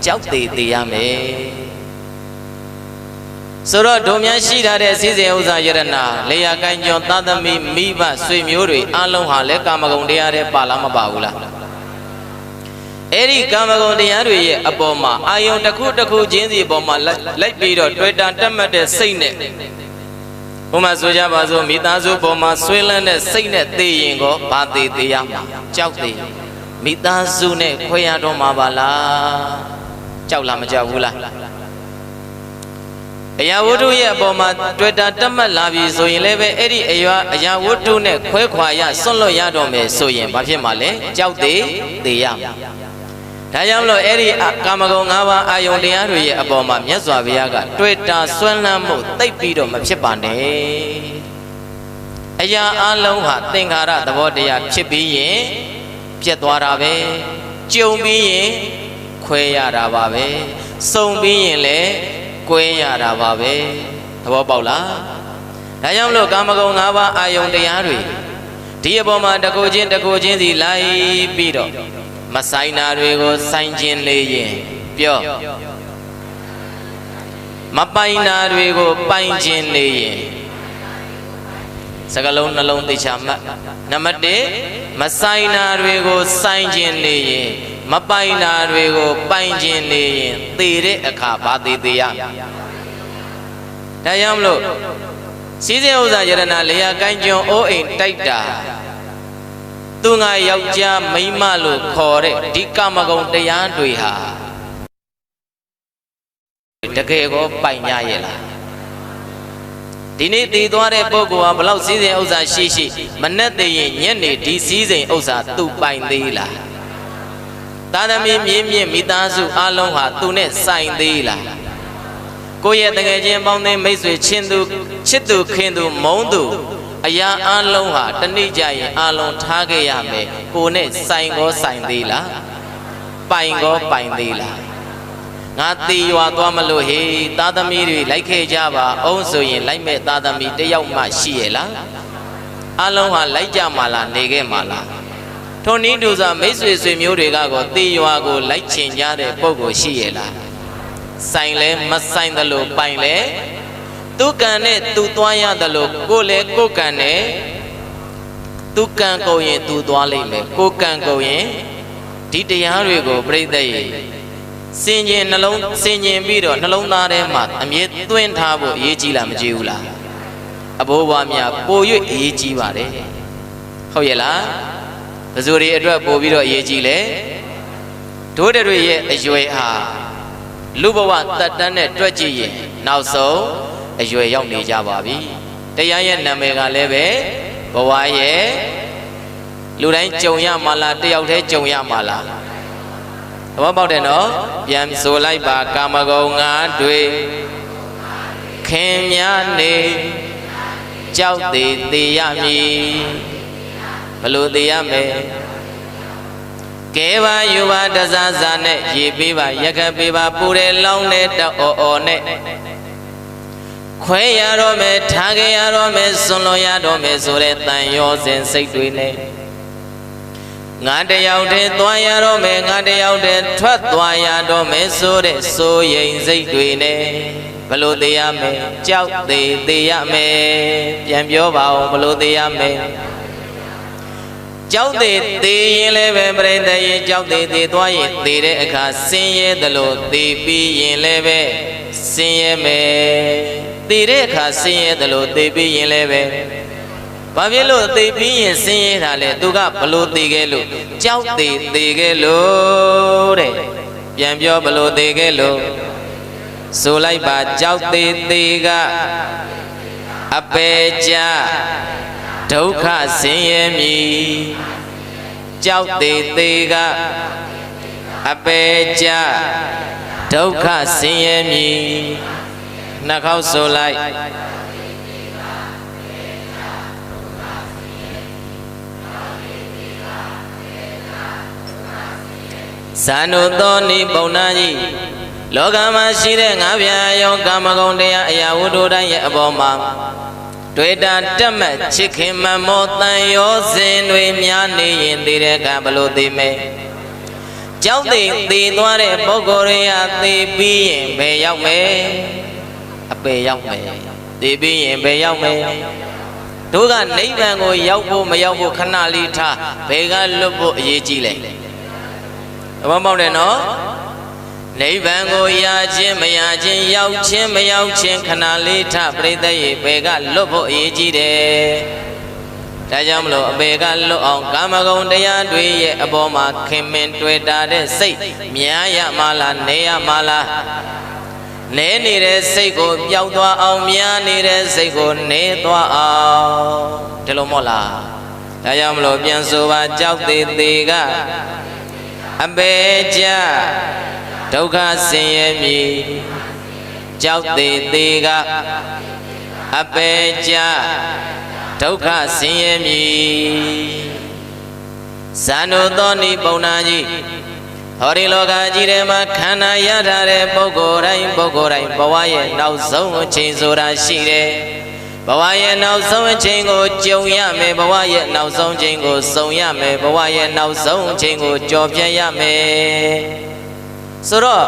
ကြောက်သေရမယ်ဆိုတော့ဒုံများရှိထားတဲ့စီစဉ်ဥစ္စာယရနာလေယာကိုင်းကျော်သာသမီမိဘဆွေမျိုးတွေအလုံးဟာလည်းကာမဂုဏ်တရားတွေပါလားမပါဘူးလားအဲ့ဒီကာမဂုဏ်တရားတွေရဲ့အပေါ်မှာအာယုံတစ်ခုချင်းစီအပေါ်မှာလိုက်ပြီးတော့တွေ့တာတက်မှတ်တဲ့စိတ်နဲ့ဥမာဆိုကြပါစို့မိသားစုပေါ်မှာဆွေးလန်းတဲ့စိတ်နဲ့သိရင်ကောဘာသေးရမှာကြောက်သေးမိသားစုနဲ့ခွဲရတော့မှာပါလားကြောက်လားမကြောက်ဘူးလားအရာဝတ္ထုရဲ့အပေါ်မှာတွေ့တာတက်မှတ်လာပြီဆိုရင်လည်းပဲအဲ့ဒီအရာဝတ္ထုနဲ့ခွဲခွာရစွန့်လွတ်ရတော့မယ်ဆိုရင်ဘာဖြစ်မှာလဲကြောက်သေးရမှာဒါကြောင့်မလို့အဲ့ဒီကာမဂုဏ်၅ပါးအာယုန်တရားတွေရဲ့အပေါ်မှာမြတ်စွာဘုရားကတွေ့တာစွန့်လန်းမှုသိပ်ပြီးတော့မဖြစ်ပါနဲ့အရာအလုံးဟာသင်္ခါရသဘောတရားဖြစ်ပြီးရင်ပြတ်သွားတာပဲကြုံပြီးရင်ခွဲရတာပါပဲစုံပြီးရင်လည်းကွဲရတာပါပဲသဘောပေါက်လားဒါကြောင့်မလို့ကာမဂုဏ်၅ပါးအာယုန်တရားတွေဒီအပေါ်မှာတကူချင်းစီလိုက်ပြီးတော့မဆိုင်တာတွေကိုဆိုင်ခြင်းလေရင်ပြောမပိုင်တာတွေကိုပိုင်ခြင်းလေရင်စကလုံးနှလုံးသိချာမှတ်နံပါတ်1မဆိုင်တာတွေကိုဆိုင်ခြင်းလေရင်မပိုင်တာတွေကိုပိုင်ခြင်းလေရင်သေတဲ့အခါဘာသေရဒါကြောင့်မလို့စီးစိမ်ဥစ္စာယရနာလေယာကိုင်းကျွန်းအိုးအိမ်တိုက်တာသူငါယောက်ျားမိန်းမလို့ခေါ်တဲ့ဒီကာမဂုဏ်တရားတွေဟာ တကယ်ကိုပိုင်ကြရဲ့လားဒီနေ့တည်သွားတဲ့ပုဂ္ဂိုလ်ဟာဘလောက်စည်းစိမ်ဥစ္စာရှိမနဲ့တည်ရင်ညနေဒီစည်းစိမ်ဥစ္စာသူပိုင်သေးလားသာသမီမြင့်မြင့်မိသားစုအလုံးဟာသူနဲ့ဆိုင်သေးလားကိုယ့်ရဲ့တကယ်ချင်းပေါင်းသိမိတ်ဆွေချင်းသူချစ်သူခင်သူမုန်းသူအရာအလုံးဟာတနေ့ကျရင်အလုံးထားခဲ့ရမယ်ကိုနဲ့ဆိုင်ကောဆိုင်သေးလားပိုင်ကောပိုင်သေးလားငါတီရွာသွားမလို့ဟေးသားသမီးတွေလိုက်ခဲ့ကြပါအောင်ဆိုရင်လိုက်မဲ့သားသမီးတယောက်မှရှိရဲ့လားအလုံးဟာလိုက်ကြမှာလားနေခဲ့မှာလားထုံနည်းတူစွာမိတ်ဆွေဆွေမျိုးတွေကကောတီရွာကိုလိုက်ချင်ကြတဲ့ပုံကိုရှိရဲ့လားဆိုင်လဲမဆိုင်သလိုပိုင်လဲသူကံနဲ့သူသွားရတယ်လို့ကိုလဲကိုကံနဲ့သူကံကုန်ရင်သူသွားလိမ့်မယ်ကိုကံကုန်ရင်ဒီတရားတွေကိုပြိဿရဲ့စင်ကျင်နှလုံးစင်ကျင်ပြီးတော့နှလုံးသားထဲမှာအမြဲသွင်းထားဖို့အရေးကြီးလားမကြီးဘူးလားအဘိုးဘွားများပို၍အရေးကြီးပါတယ်ဟုတ်ရဲ့လားဘယ်သူတွေအတွက်ပို့ပြီးတော့အရေးကြီးလဲဒိုးတွေရဲ့အရွယ်ဟာလူဘဝတတ်တန်းနဲ့တွက်ကြည့်ရင်နောက်ဆုံးအရွယ်ရောက်နေကြပါပြီတရားရဲ့နာမည်ကလည်းပဲဘဝရဲ့လူတိုင်းကြုံရမှာလားတယောက်တည်းကြုံရမှာလားသဘောပေါက်တယ်နော်ပြန်ဆိုလိုက်ပါကာမဂုဏ်ငါတွေခင်များနေကြောက်သေးသေးရမည်ဘလို့သေးရမယ်ကဲပါယူပါတစားစားနဲ့ရေပေးပါရခပေးပါပူတယ်လောင်းနဲ့တအော်နဲ့ခွဲရတော့မယ်ထားခဲ့ရတော့မယ်စွန့်လို့ရတော့မယ်ဆိုတဲ့တန်ရောစဉ်စိတ်တွေနဲ့ငါတယောက်တည်းသွားရတော့မယ်ငါတယောက်တည်းထွက်သွားရတော့မယ်ဆိုတဲ့စိုးရိမ်စိတ်တွေနဲ့ဘလို့သေးရမယ်ကြောက်သေးသေးရမယ်ပြန်ပြောပါဦးဘလို့သေးရမယ်ကြောက်သေးသေးရင်လည်းပဲပြိတ္တရင်ကြောက်သေးသေးသွားရင်သေးတဲ့အခါဆင်းရဲသလိုသေးပြီးရင်လည်းပဲဆင်းရဲမယ်သေးတဲ့အခါဆင်းရဲသလိုသေးပြီးရင်လည်းပဲဘာဖြစ်လို့သေပြီးရင်ဆင်းရဲတာလဲသူကဘလို့သေခဲ့လို့ကြောက်သေးသေးခဲ့လို့တဲ့ပြန်ပြောဘလို့သေခဲ့လို့ဆိုလိုက်ပါကြောက်သေးသေးကအပေကြဒုက္ခဆင်းရဲမည်ကြောက်သေးသေးကအပေကြဒုက္ခဆင်းရဲမည်နှစ်ခေါက်ဆိုလိုက်ဇာနုသောနိပုံနာကြီးလောကမှာရှိတဲ့ငါးပြာရောကာမဂုဏ်တရားအရာဝတ္ထုတိုင်းရဲ့အပေါ်မှာတွေ့တာတက်မဲ့ချစ်ခင်မမောတန်ရောစဉ်တွေများနေရင်တည်တဲ့ကဘလို့သိမဲကြောက်သေးသေးသွားတဲ့ပုဂ္ဂိုလ်တွေကသေပြီးရင်ဘယ်ရောက်မဲအပေရောက်မဲသေပြီးရင်ဘယ်ရောက်မဲတို့ကနိဗ္ဗာန်ကိုရောက်ဖို့မရောက်ဖို့ခဏလေးထားဘယ်ကလွတ်ဖို့အရေးကြီးလဲဘာမှမဟုတ်တယ်နော်နိဗ္ဗာန်ကိုရခြင်းမရခြင်းရောက်ခြင်းမရောက်ခြင်းခဏလေးထပြိတ္တရဲ့ဘယ်ကလွတ်ဖို့အရေးကြီးတယ်ဒါကြောင့်မလို့အပေကလွတ်အောင်ကာမဂုဏ်တရားတွေရဲ့အပေါ်မှာခင်မင်တွေ့တာတဲ့စိတ်များရမှာလားနေရမှာလားနေနေတဲ့စိတ်ကိုပျောက်သွားအောင်များနေတဲ့စိတ်ကိုနေသွားအောင်ဒီလိုမဟုတ်လားဒါကြောင့်မလို့ပြန်ဆိုပါကြောက်သေးသေးကအပေကြဒုက္ခဆင်းရဲမည်ကြောက်သေးသေးကအပေကြဒုက္ခဆင်းရဲမည်ဇာနုသောနိပုံနာကြီးဟောဒီလောကကြီးထဲမှာခန္ဓာရထားတဲ့ပုဂ္ဂိုလ်တိုင်းဘဝရဲ့နောက်ဆုံးအချိန်ဆိုတာရှိတယ်ဘဝရဲ့နောက်ဆုံးအချိန်ကိုကြုံရမယ်ဘဝရဲ့နောက်ဆုံးအချိန်ကိုစုံရမယ်ဘဝရဲ့နောက်ဆုံးအချိန်ကိုကြော်ပြတ်ရမယ်ဆိုတော့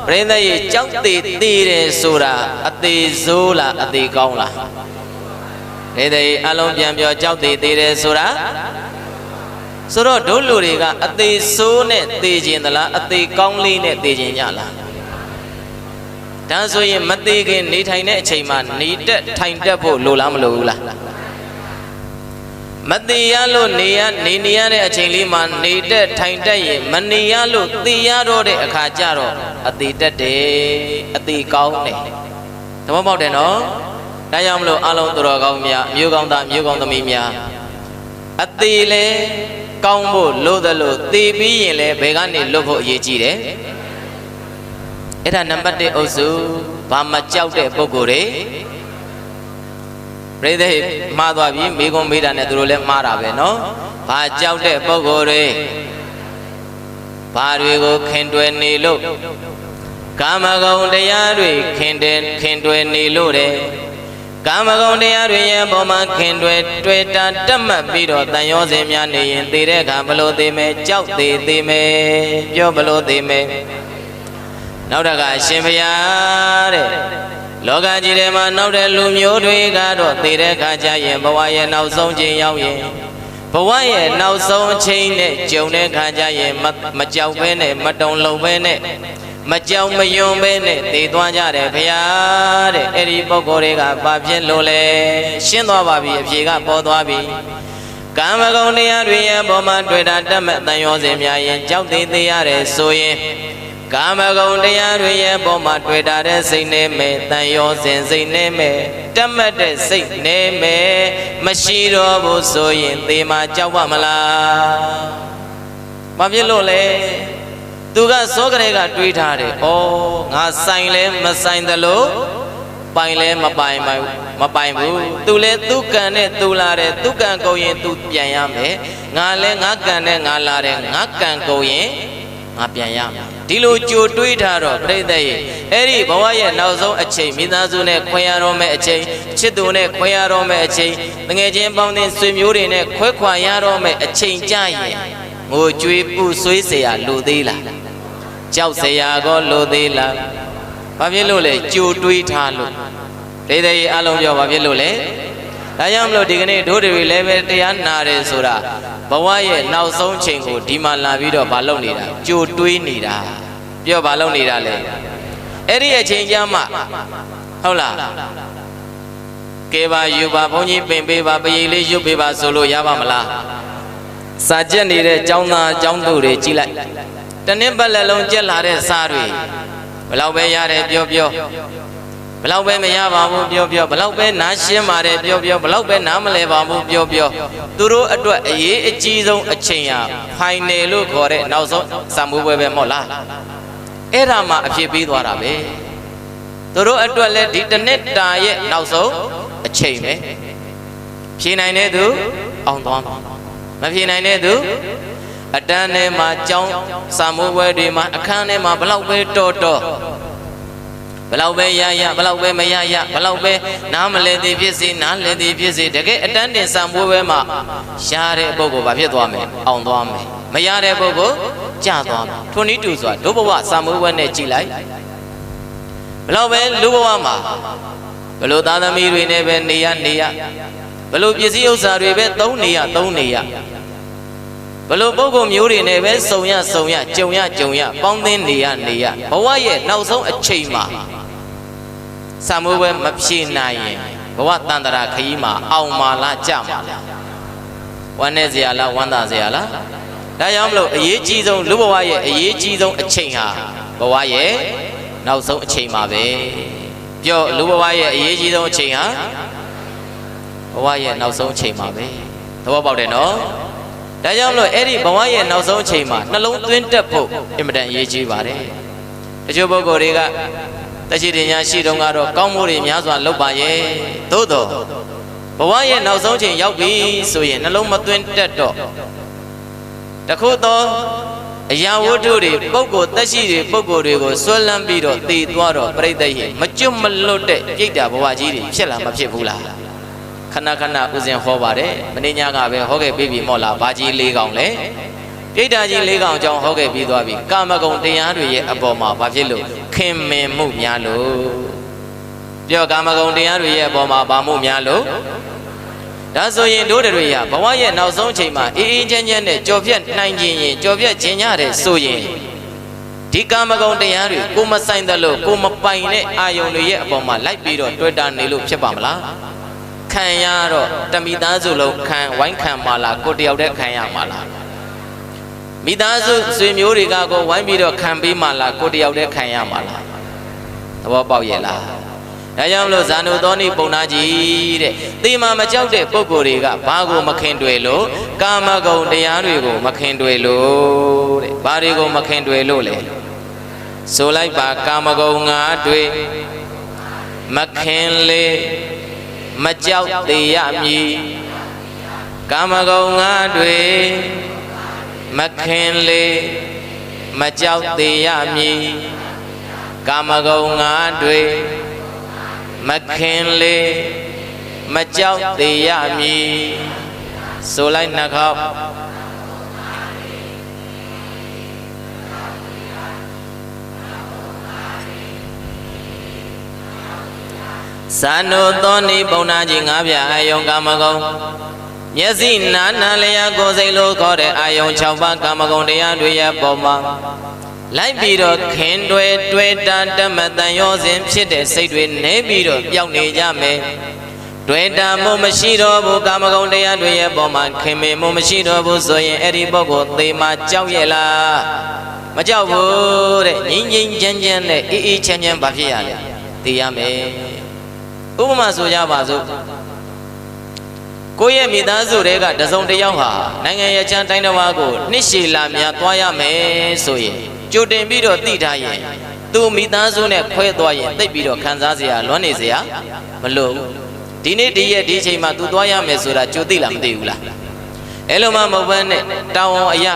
ပြိဿရဲ့ကြောက်သေးသေးတယ်ဆိုတာအသေးဆိုးလားအသေးကောင်းလားပြိဿရဲ့အလုံးပြန်ပြောကြောက်သေးသေးတယ်ဆိုတာဆိုတော့တို့လူတွေကအသေးဆိုးနဲ့သေခြင်းသလားအသေးကောင်းလေးနဲ့သေခြင်းညလားဒါဆိုရင်မသေးခင်နေထိုင်တဲ့အချိန်မှာနေတက်ထိုင်တက်ဖို့လိုလားမလိုဘူးလား မတိရလို့နေရတဲ့အချိန်လေးမှာနေတဲ့ထိုင်တက်ရင်မနေရလို့သိရတော့တဲ့အခါကျတော့အတိတက်တယ်အတိကောင်းတယ်သဘောပေါက်တယ်နော်ဒါကြောင့်မလို့အလုံးသူတော်ကောင်းများမျိုးကောင်းသားမျိုးကောင်းသမီးများအတိလဲကောင်းဖို့လို့သလိုသိပြီးရင်လည်းဘယ်ကနေလွတ်ဖို့အရေးကြီးတယ်အဲ့ဒါနံပါတ်1အုပ်စုဘာမကြောက်တဲ့ပုဂ္ဂိုလ်တွေပြိဿမှားသွားပြီမိကွန်မေးတာနဲ့သူတို့လည်းမှားတာပဲနော်ဘာကြောက်တဲ့ပုဂ္ဂိုလ်တွေဘာတွေကိုခင်တွယ်နေလို့ကာမဂုဏ်တရားတွေခင်တွယ်နေလို့တဲ့ကာမဂုဏ်တရားတွေရဲ့ပုံမှာခင်တွေ့တာတက်မှတ်ပြီးတော့တန်ရောစင်များနေရင်သေတဲ့အခါဘလို့သေးမယ်ကြောက်သေးမယ်ပြောဘလို့သေးမယ်နောက်တကအရှင်ဘုရားတဲ့လောကကြီးထဲမှာနောက်တဲ့လူမျိုးတွေကတော့သေတဲ့အခါကျရင်ဘဝရဲ့နောက်ဆုံးချိန်ရောက်ရင်ဘဝရဲ့နောက်ဆုံးအချိန်နဲ့ကြုံတဲ့အခါကျရင်မကြောက်ဘဲနဲ့မတုံလုံဘဲနဲ့မကြောက်မယွံပဲနဲ့တည်သွားကြတယ်ဘုရားတဲ့အဲ့ဒီပုဂ္ဂိုလ်တွေကဘာဖြစ်လို့လဲရှင်းသွားပါပြီအဖြေကပေါ်သွားပြီကာမဂုဏ်တရားတွေရဲ့ပေါ်မှာတွေ့တာတတ်မဲ့တန်ရောစင်များရင်ကြောက်သေးရတယ်ဆိုရင်ကာမဂုဏ်တရားတွေရဲ့ပေါ်မှာတွေ့တာတဲ့စိတ်နဲ့မဲ့တန်ရောစင်စိတ်နဲ့မဲ့တတ်မဲ့တဲ့စိတ်နဲ့မဲ့မရှိတော့ဘူးဆိုရင်သေမှာကြောက်ပါမလားဘာဖြစ်လို့လဲသူကစောကလေးကတွေးထားတယ်။ဩငါဆိုင်လဲမဆိုင်သလိုပိုင်လဲမပိုင်ဘူး။သူလဲသူကံနဲ့သူလာတယ်။သူကံကုန်ရင်သူပြန်ရမယ်။ငါလဲငါကံနဲ့ငါလာတယ်။ငါကံကုန်ရင်ငါပြန်ရမယ်။ဒီလိုကြိုတွေးထားတော့ပြိဿရဲ့အဲ့ဒီဘဝရဲ့နောက်ဆုံးအချိန်မိသားစုနဲ့ခွဲရတော့မယ့်အချိန်ချစ်သူနဲ့ခွဲရတော့မယ့်အချိန်တငယ်ချင်းပေါင်းတဲ့ဆွေမျိုးတွေနဲ့ခွဲခွာရတော့မယ့်အချိန်ကြရင်ငိုကြွေးပူဆွေးเสียလိုသေးလားကြောက်เสียကောလိုသေးလားဘာဖြစ်လို့လဲကြိုတွေးထားလို့ဒိဋ္ဌိအလုံးပြောဘာဖြစ်လို့လဲဒါကြောင့်မလို့ဒီကနေ့တို့တွေလည်းပဲတရားနာတယ်ဆိုတာဘဝရဲ့နောက်ဆုံးချိန်ကိုဒီမှာလာပြီးတော့ဘာလုပ်နေတာကြိုတွေးနေတာပြောဘာလုပ်နေတာလဲအဲ့ဒီအချိန်ကျမှဟုတ်လားကဲပါယူပါဘုန်းကြီးပင်ပေးပါပရိလေးရွတ်ပေးပါဆိုလို့ရပါမလားစာကြက်နေတဲ့ចောင်းသားចောင်းသူတွေကြည်လိုက်တနည်းပတ်လက်လုံးကြက်လာတဲ့စာတွေဘလောက်ပဲရတယ်ပြောဘလောက်ပဲမရပါဘူးပြောဘလောက်ပဲနားရှင်းပါတယ်ပြောဘလောက်ပဲနားမလဲပါဘူးပြောသူတို့အတွက်အရေးအကြီးဆုံးအချိန်ဟာဖိုင်နယ်လို့ခေါ်တဲ့နောက်ဆုံးစာမိုးပွဲပဲမဟုတ်လားအဲ့ဒါမှအဖြစ်ပြီးသွားတာပဲသူတို့အတွက်လည်းဒီတစ်နှစ်တာရဲ့နောက်ဆုံးအချိန်ပဲဖြေနိုင်တဲ့သူအောင်သွားမှာမဖြေနိုင်တဲ့သူအတန်းထဲမှာကြောင်းစာမိုးပွဲတွေမှာအခန်းထဲမှာဘလောက်ပဲတော်ဘလောက်ပဲရဘလောက်ပဲမရဘလောက်ပဲနားမလဲသည်ဖြစ်စေနားလဲသည်ဖြစ်စေတကယ်အတန်းတင်စာမိုးပွဲမှာရတဲ့ပုဂ္ဂိုလ်ဘာဖြစ်သွားမယ်အောင်သွားမယ်မရတဲ့ပုဂ္ဂိုလ်ကျသွားမယ်ထိုနည်းတူစွာဒုဘဝစာမိုးပွဲနဲ့ကြည်လိုက်ဘလောက်ပဲလူဘဝမှာဘလို့သားသမီးတွေနဲ့ပဲနေရဘလို့ပစ္စည်းဥစ္စာတွေပဲသုံးနေရဘလို့ပုဂ္ဂိုလ်မျိုးတွေနဲ့ပဲစုံရကြုံရပေါင်းသင်းနေရဘဝရဲ့နောက်ဆုံးအချိန်မှာစာမိုးပွဲမဖြေနိုင်ရင်ဘဝတန်တရာခရီးမှာအောင်မာလားကြမှာလားဝမ်းနေစရာလားဝမ်းသာစရာလားဒါကြောင့်မလို့အရေးကြီးဆုံးလူဘဝရဲ့အရေးကြီးဆုံးအချိန်ဟာဘဝရဲ့နောက်ဆုံးအချိန်မှာပဲပြောလူဘဝရဲ့အရေးကြီးဆုံးအချိန်ဟာဘဝရဲ့နောက်ဆုံးအချိန်မှာပဲသဘောပေါက်တယ်နော်ဒါကြောင့်မလို့အဲ့ဒီဘဝရဲ့နောက်ဆုံးအချိန်မှာနှလုံးသွင်းတတ်ဖို့အင်မတန်အရေးကြီးပါတယ်တချို့ပုဂ္ဂိုလ်တွေကတရှိတင်ညာရှိတုန်းကတော့ကောင်းမှုတွေများစွာလုပ်ပါရဲ့သို့တော့ဘဝရဲ့နောက်ဆုံးချိန်ရောက်ပြီဆိုရင်နှလုံးမသွင်းတတ်တော့တခုတော့အရာဝတ္ထုတွေပုဂ္ဂိုလ်သက်ရှိတွေပုဂ္ဂိုလ်တွေကိုဆွဲလန်းပြီးတော့တည်သွားတော့ပြိတ္တရဲ့မကျွတ်မလွတ်တဲ့ပြိတ္တာဘဝကြီးတွေဖြစ်လာမဖြစ်ဘူးလားခဏဥစဉ်ဟောပါတယ်မင်းညကပဲဟောခဲ့ပြီးပြီမော့လားဘာကြီး၄កောင်လဲပြိတ္တာကြီး၄កောင်အကြောင်းဟောခဲ့ပြီးသွားပြီကာမဂုဏ်တရားတွေရဲ့အပေါ်မှာဘာဖြစ်လို့ခင်မင်မှုများလို့ပြောကာမဂုဏ်တရားတွေရဲ့အပေါ်မှာဗာမှုများလို့ဒါဆိုရင်တို့တွေရဘဝရဲ့နောက်ဆုံးချိန်မှာအေးအေးချမ်းချမ်းနဲ့ကြော်ပြတ်နိုင်ခြင်းရင်ကြော်ပြတ်ခြင်းရတယ်ဆိုရင်ဒီကာမဂုဏ်တရားတွေကိုမဆိုင်တယ်လို့ကိုမပိုင်တဲ့အာယုန်တွေရဲ့အပေါ်မှာလိုက်ပြီးတော့တွေ့တာနေလို့ဖြစ်ပါမလား ခံရတော့တမိသားစုလုံးခံဝိုင်းခံပါလားကိုတယောက်တည်းခံရမှာလားမိသားစုဆွေမျိုးတွေကကိုဝိုင်းပြီးတော့ခံပေးမှလားကိုတယောက်တည်းခံရမှာလားသဘောပေါက်ရဲ့လားဒါကြောင့်မလို့ဇာနုသောနိပုံနာကြီးတဲ့သေမာမကြောက်တဲ့ပုဂ္ဂိုလ်တွေကဘာကိုမခင်တွေ့လို့ကာမဂုဏ်တရားတွေကိုမခင်တွေ့လို့တဲ့ဘာတွေကိုမခင်တွေ့လို့လဲဆိုလိုက်ပါကာမဂုဏ်ငါတွေ့မခင်လေမကြောက်သေးရမည်ကာမဂုဏ်ငါတွေ့မခင်လေမကြောက်သေးရမည်ကာမဂုဏ်ငါတွေ့မခင်လေမကြောက်သေးရမည်ဆိုလိုက်နှခေါက်ဇာနုသောနိပုံနာကြီး၅ပြအာယုံကာမဂုဏ်မျက်စိနာနာလျာကိုယ်စိတ်လို့ခေါ်တဲ့အာယုံ6ပါးကာမဂုဏ်တရားတွေရဲ့ပုံမှာလိုက်ပြီးတော့ခင်တွေ့တာတမတန်ရောစဉ်ဖြစ်တဲ့စိတ်တွေနေပြီးတော့ပျောက်နေကြမယ်တွေ့တာမို့မရှိတော့ဘူးကာမဂုဏ်တရားတွေရဲ့ပုံမှာခင်မင်မို့မရှိတော့ဘူးဆိုရင်အဲ့ဒီပုဂ္ဂိုလ်သေမှာကြောက်ရဲ့လားမကြောက်ဘူးတဲ့ငြိမ်းငြိမ်းချမ်းချမ်းနဲ့အေးအေးချမ်းချမ်းဘာဖြစ်ရလဲသိရမယ်ဥပမာဆိုကြပါစို့ကိုယ့်ရဲ့မိသားစုတွေကတစုံတစ်ယောက်ဟာနိုင်ငံရဲ့ချမ်းတိုင်းတစ်ပါးကိုနှစ်ရှည်လာများသွားရမယ်ဆိုရင်ကြိုတင်ပြီးတော့သိထားရင်သူမိသားစုနဲ့ခွဲသွားရင်သိပြီးတော့ခံစားစရာလွမ်းနေစရာမလိုဘူးဒီနေ့ဒီရက်ဒီချိန်မှာသူသွားရမယ်ဆိုတာကြိုသိလားမသိဘူးလားအဲ့လိုမှမဟုတ်ဘဲနဲ့တောင်းအောင်အရာ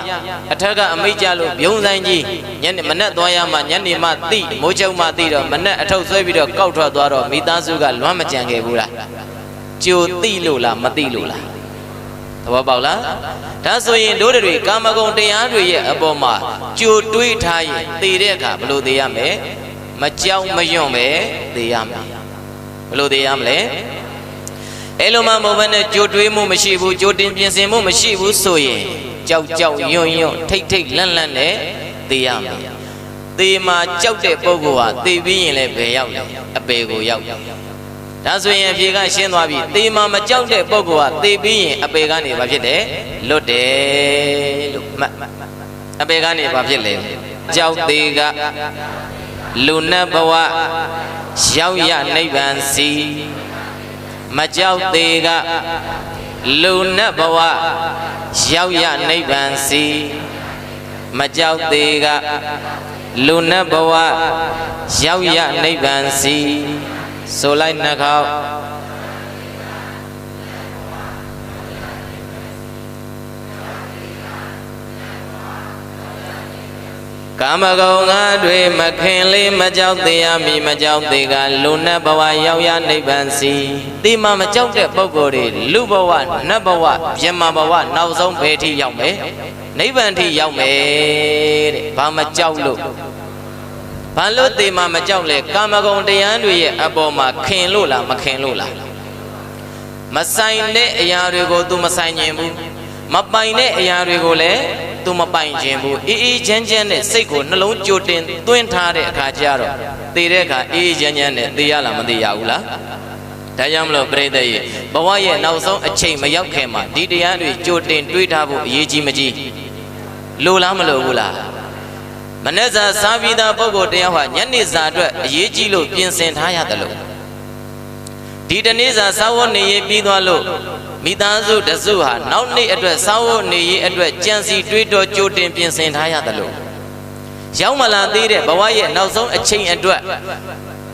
အထက်ကအမိတ်ကြလို့ပြုံးဆိုင်ကြီးညနေမနဲ့သွားရမှညနေမှသိမိုးချုပ်မှသိတော့မနဲ့အထုပ်ဆွဲပြီးတော့ကောက်ထွက်သွားတော့မိသားစုကလွမ်းမကြံခဲ့ဘူးလားကြိုသိလို့လားမသိလို့လားသဘောပေါက်လားဒါဆိုရင်တို့တွေကာမဂုဏ်တရားတွေရဲ့အပေါ်မှာကြိုတွေးထားရင်သိတဲ့အခါဘယ်လိုသိရမလဲမကြောက်မရွံ့ပဲသိရမယ်ဘယ်လိုသိရမလဲအဲ့လိုမှမဟုတ်ဘဲနဲ့ကြိုတွေးမှုမရှိဘူးကြိုတင်ပြင်ဆင်မှုမရှိဘူးဆိုရင်ကြောက်ကြောက်ယွံ့ယွံ့ထိတ်ထိတ်လန့်လန့်နဲ့သိရမယ်သေမှာကြောက်တဲ့ပုဂ္ဂိုလ်ဟာသိပြီးရင်လည်းဘယ်ရောက်လဲအပေကိုရောက်ဒါဆိုရင်အဖြေကရှင်းသွားပြီသေမှာမကြောက်တဲ့ပုဂ္ဂိုလ်ဟာသိပြီးရင်အပေကနေဘာဖြစ်တယ်လွတ်တယ်လို့မှတ်အပေကနေဘာဖြစ်လဲကြောက်သေးကလူနတ်ဘဝရောက်ရနိဗ္ဗာန်စီမကြောက်သေးကလူနတ်ဘဝရောက်ရနိဗ္ဗာန်စီမကြောက်သေးကလူနတ်ဘဝရောက်ရနိဗ္ဗာန်စီဆိုလိုက်နှခေါက်ကာမဂုဏ်ငါတွေမခင်လေးမကြောက်သေးရမည်မကြောက်သေးကလူနတ်ဘဝရောက်ရနိဗ္ဗာန်စီဒီမှာမကြောက်တဲ့ပုဂ္ဂိုလ်တွေလူဘဝနတ်ဘဝပြမဘဝနောက်ဆုံးဘယ်ထိရောက်မယ်နိဗ္ဗာန်ထိရောက်မယ်တဲ့ဘာမကြောက်လို့ဘာလို့ဒီမှာမကြောက်လဲကာမဂုဏ်တရားတွေရဲ့အပေါ်မှာခင်လို့လားမခင်လို့လားမဆိုင်တဲ့အရာတွေကို तू မဆိုင်ခြင်းဘူးမပိုင်တဲ့အရာတွေကိုလည်းသူမပိုင်ခြင်းဘူးအေးအေးချမ်းချမ်းနဲ့စိတ်ကိုနှလုံးကြိုတင်သွင်းထားတဲ့အခါကျတော့သိတဲ့အခါအေးအေးချမ်းချမ်းနဲ့သိရလားမသိရဘူးလားဒါကြောင့်မလို့ပြိတ္တရဲ့ဘဝရဲ့နောက်ဆုံးအချိန်မရောက်ခင်မှာဒီတရားတွေကြိုတင်တွေးထားဖို့အရေးကြီးမကြီးလိုလားမလိုဘူးလားမနေ့စာစားပြီးသားပုဂ္ဂိုလ်တယောက်ဟာညနေစာအတွက်အရေးကြီးလို့ပြင်ဆင်ထားရတယ်လို့ဒီတနေ့စာစာဝတ်နေရေးပြီးသွားလို့မိသားစုတစုဟာနောက်နေ့အတွက်စာဝတ်နေရေးအတွက်ကြံစီတွေးတောကြိုတင်ပြင်ဆင်ထားရတယ်လို့ရောက်မလာသေးတဲ့ဘဝရဲ့နောက်ဆုံးအချိန်အတွက်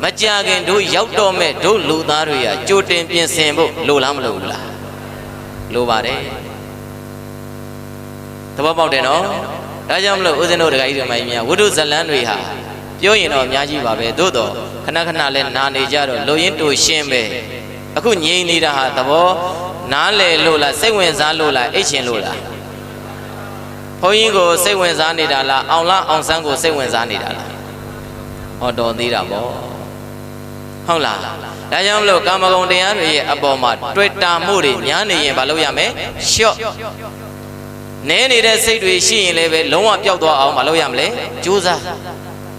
မကြခင်တို့ရောက်တော့မဲ့တို့လူသားတွေကကြိုတင်ပြင်ဆင်ဖို့လိုလားမလိုဘူးလားလိုပါတယ်သဘောပေါက်တယ်နော်ဒါကြောင့်မလို့ဦးဇင်းတို့ဒကာကြီးတွေမကြီးများဝိတုဇလန်းတွေဟာပြောရင်တော့အများကြီးပါပဲသို့တော့ခဏခဏလဲနာနေကြတော့လူရင်းတူရှင်းပဲအခုငြိမ်နေတာဟာသဘောနားလေလို့လားစိတ်ဝင်စားလို့လားအိတ်ချင်လို့လားဘုန်းကြီးကိုစိတ်ဝင်စားနေတာလားအောင်လားအောင်ဆန်းကိုစိတ်ဝင်စားနေတာလားဟောတော်သေးတာပေါ့ဟုတ်လားဒါကြောင့်မလို့ကာမဂုဏ်တရားတွေရဲ့အပေါ်မှာတွေ့တာမှုတွေများနေရင်မလုပ်ရမယ်ရှော့နဲနေတဲ့စိတ်တွေရှိရင်လည်းပဲလုံးဝပျောက်သွားအောင်မလုပ်ရမလဲကြိုးစား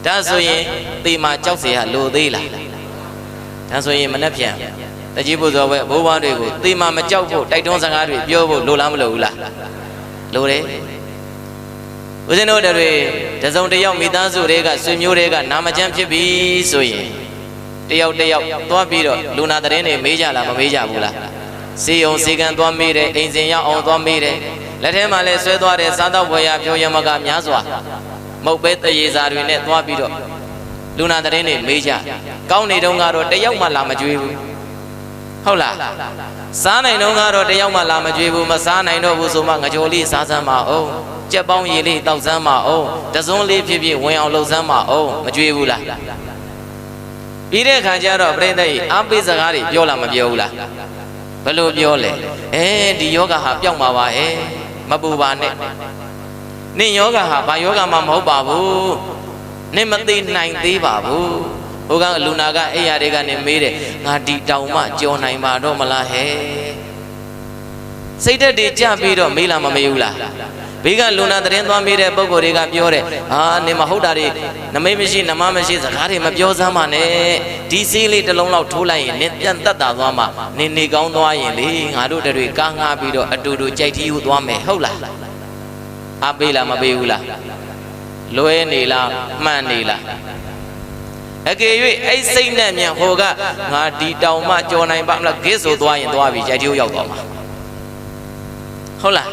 ဒါဆိုရင်သေမှာကြောက်เสียရလိုသေးလားဒါဆိုရင်မနှက်ပြန် တကြီးပူဇော်ပွဲဘိုးဘွားတွေကိုသေမာမကြောက်ဖို့တိုက်တွန်းစကားတွေပြောဖို့လိုလားမလိုဘူးလားလိုတယ်ဦးဇင်းတို့တွေတစုံတယောက်မိသားစုတွေကဆွေမျိုးတွေကနာမကျန်းဖြစ်ပြီဆိုရင်တယောက်သွားပြီးတော့လူနာသတင်းတွေမေးကြလားမမေးကြဘူးလားစေုံစေကံသွားမေးတယ်အိမ်စဉ်ရောက်အောင်သွားမေးတယ်လက်ထဲမှာလဲဆွဲသွားတဲ့စားတော့ဘွယ်ရပြောရမကများစွာမုတ်ပဲတရေစာတွေနဲ့သွားပြီးတော့လူနာသတင်းတွေမေးကြကောင်းနေတုန်းကတော့တယောက်မှလာမကြွေးဘူးဟုတ်လားစားနိုင်တော့ကတော့တယောက်မှလာမကြွေးဘူးမစားနိုင်တော့ဘူးဆိုမှငကြိုလေးစားစမ်းပါအောင်ကြက်ပေါင်းရည်လေးတောက်စမ်းပါအောင်တစွန်းလေးဖြစ်ဝင်အောင်လှုပ်စမ်းပါအောင်မကြွေးဘူးလားပြီးတဲ့ခါကျတော့ပြိဿကြီးအားပေးစကားတွေပြောလားမပြောဘူးလားဘယ်လိုပြောလဲဒီယောဂဟာပျောက်မှာပါမပူပါနဲ့နင့်ယောဂဟာဘာယောဂမှမဟုတ်ပါဘူးနင့်မသိနိုင်သေးပါဘူးဟိုကလူနာကအဲ့ရတွေကနေမေးတယ်ငါဒီတောင်မှကြော်နိုင်ပါတော့မလားစိတ်ဓာတ်တွေကြပြီးတော့မေးလားမမေးဘူးလားဘေးကလူနာသတင်းသွားမေးတဲ့ပုံကိုယ်တွေကပြောတယ်နေမဟုတ်တာတွေနမိတ်မရှိနမမရှိစကားတွေမပြောစမ်းပါနဲ့ဒီစေးလေးတစ်လုံးလောက်ထိုးလိုက်ရင်နင်ပြန်တက်တာသွားမှနေကောင်းသွားရင်လေငါတို့တွေကားငှားပြီးတော့အတူတူကြိုက်ထီးယူသွားမယ်ဟုတ်လားအားပေးလားမပေးဘူးလားလွဲနေလားမှန်နေလားအကယ်၍အဲ့စိတ်နဲ့မြန်ဟိုကငါဒီတောင်မှကြော်နိုင်ပါမလားဂစ်ဆိုသွားရင်သွားပြီကြိုက်ထီးရောက်သွားမှာဟုတ်လား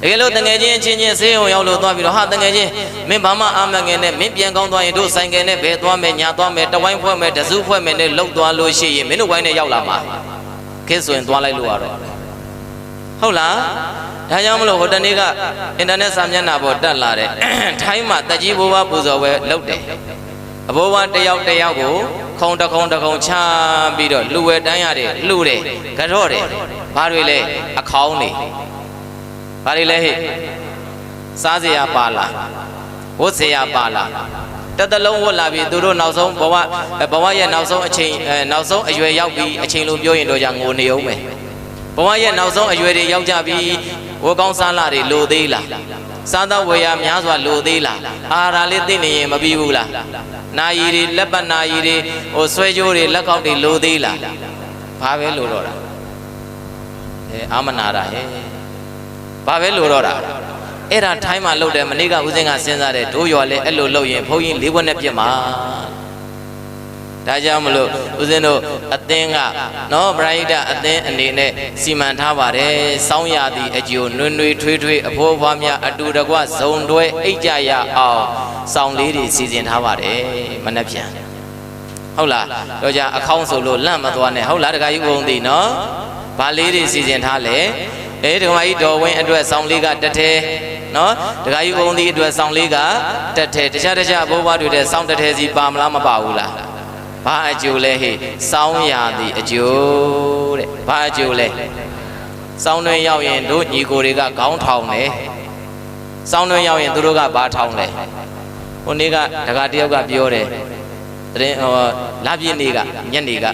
တကယ်လို့တငယ်ချင်းချင်းဆေးရုံရောက်လို့သွားပြီးတော့ဟာတငယ်ချင်းမင်းဘာမှအာမငယ်နဲ့မင်းပြန်ကောင်းသွားရင်တို့ဆိုင်ကယ်နဲ့ဘယ်သွားမယ်ညာသွားမယ်တဝိုင်းဖွဲ့မယ်တစုဖွဲ့မယ်နဲ့လှုပ်သွားလို့ရှိရင်မင်းတို့ဝိုင်းနဲ့ရောက်လာမှာခေတ်ဆိုရင်သွားလိုက်လို့ရတော့ဟုတ်လားဒါကြောင့်မလို့ဟိုတနေ့ကအင်တာနက်စာမျက်နှာပေါ်တက်လာတဲ့ထိုင်းမှာတကြီးဘိုးဘွားပူဇော်ပွဲလုပ်တယ်အဘိုးဘွားတယောက်ကိုခုံတခုံချပြီးတော့လူဝဲတန်းရတယ်လှူတယ်ကြော့တယ်ဘာတွေလဲအခေါင်းနေဘာတွေလဲဟဲ့စားစရာပါလားဝတ်စရာပါလားတလုံးဝတ်လာပြီသူတို့နောက်ဆုံးဘဝရဲ့နောက်ဆုံးအချိန်နောက်ဆုံးအရွယ်ရောက်ပြီအချိန်လို့ပြောရင်တော့じゃငိုနေအောင်မယ်ဘဝရဲ့နောက်ဆုံးအရွယ်တွေရောက်ကြပြီဝတ်ကောင်းစားလာတွေလိုသေးလားစားတော့ဝယ်ရများစွာလိုသေးလားအာဟာရလေးသိနေရင်မပြီးဘူးလားနာယီတွေလက်ပတ်နာယီတွေဟိုဆွဲကြိုးတွေလက်ကောက်တွေလိုသေးလားဘာပဲလိုတော့တာအာမနာတာဟဲ့ဘာပဲလိုတော့တာအဲ့ဒါထိုင်းမှာလှုပ်တယ်မနေ့ကဦးစင်းကစဉ်းစားတယ်တို့ရွာလဲအဲ့လိုလှုပ်ရင်ဘုန်းကြီး၄ဘွက်နဲ့ပြစ်မှာဒါကြောင့်မလို့ဦးဇင်းတို့အသင်းကနော်ပရိဒတ်အသင်းအနေနဲ့စီမံထားပါတယ်စောင်းရသည့်အကျိုးနွေထွေးအဖိုးဖွားများအတူတကွဇုံတွဲအိတ်ကြရအောင်စောင်းလေးတွေစီစဉ်ထားပါတယ်မနှက်ပြန်ဟုတ်လားတော့ကြအခေါင်းဆိုလို့လန့်မသွားနဲ့ဟုတ်လားတခါကြီးဘုံသိနော်ဗာလေးတွေစီစဉ်ထားလေဒကမကြီးတော်ဝင်းအတွက်စောင်းလေးကတထဲနော်ဒကာကြီးဘုံသီးအတွက်စောင်းလေးကတထဲတခြားဘိုးဘွားတွေတဲ့စောင်းတထဲစီပါမလားမပါဘူးလားဘာအကျိုးလဲဟေ့စောင်းရသည်အကျိုးတဲ့ဘာအကျိုးလဲစောင်းတွင်ရောက်ရင်တို့ညီကိုတွေကခေါင်းထောင်တယ်စောင်းတွင်ရောက်ရင်သူတို့ကဘာထောင်လဲဟိုနေ့ကဒကာတယောက်ကပြောတယ်တဲ့လာပြည့်နေ့ကညနေက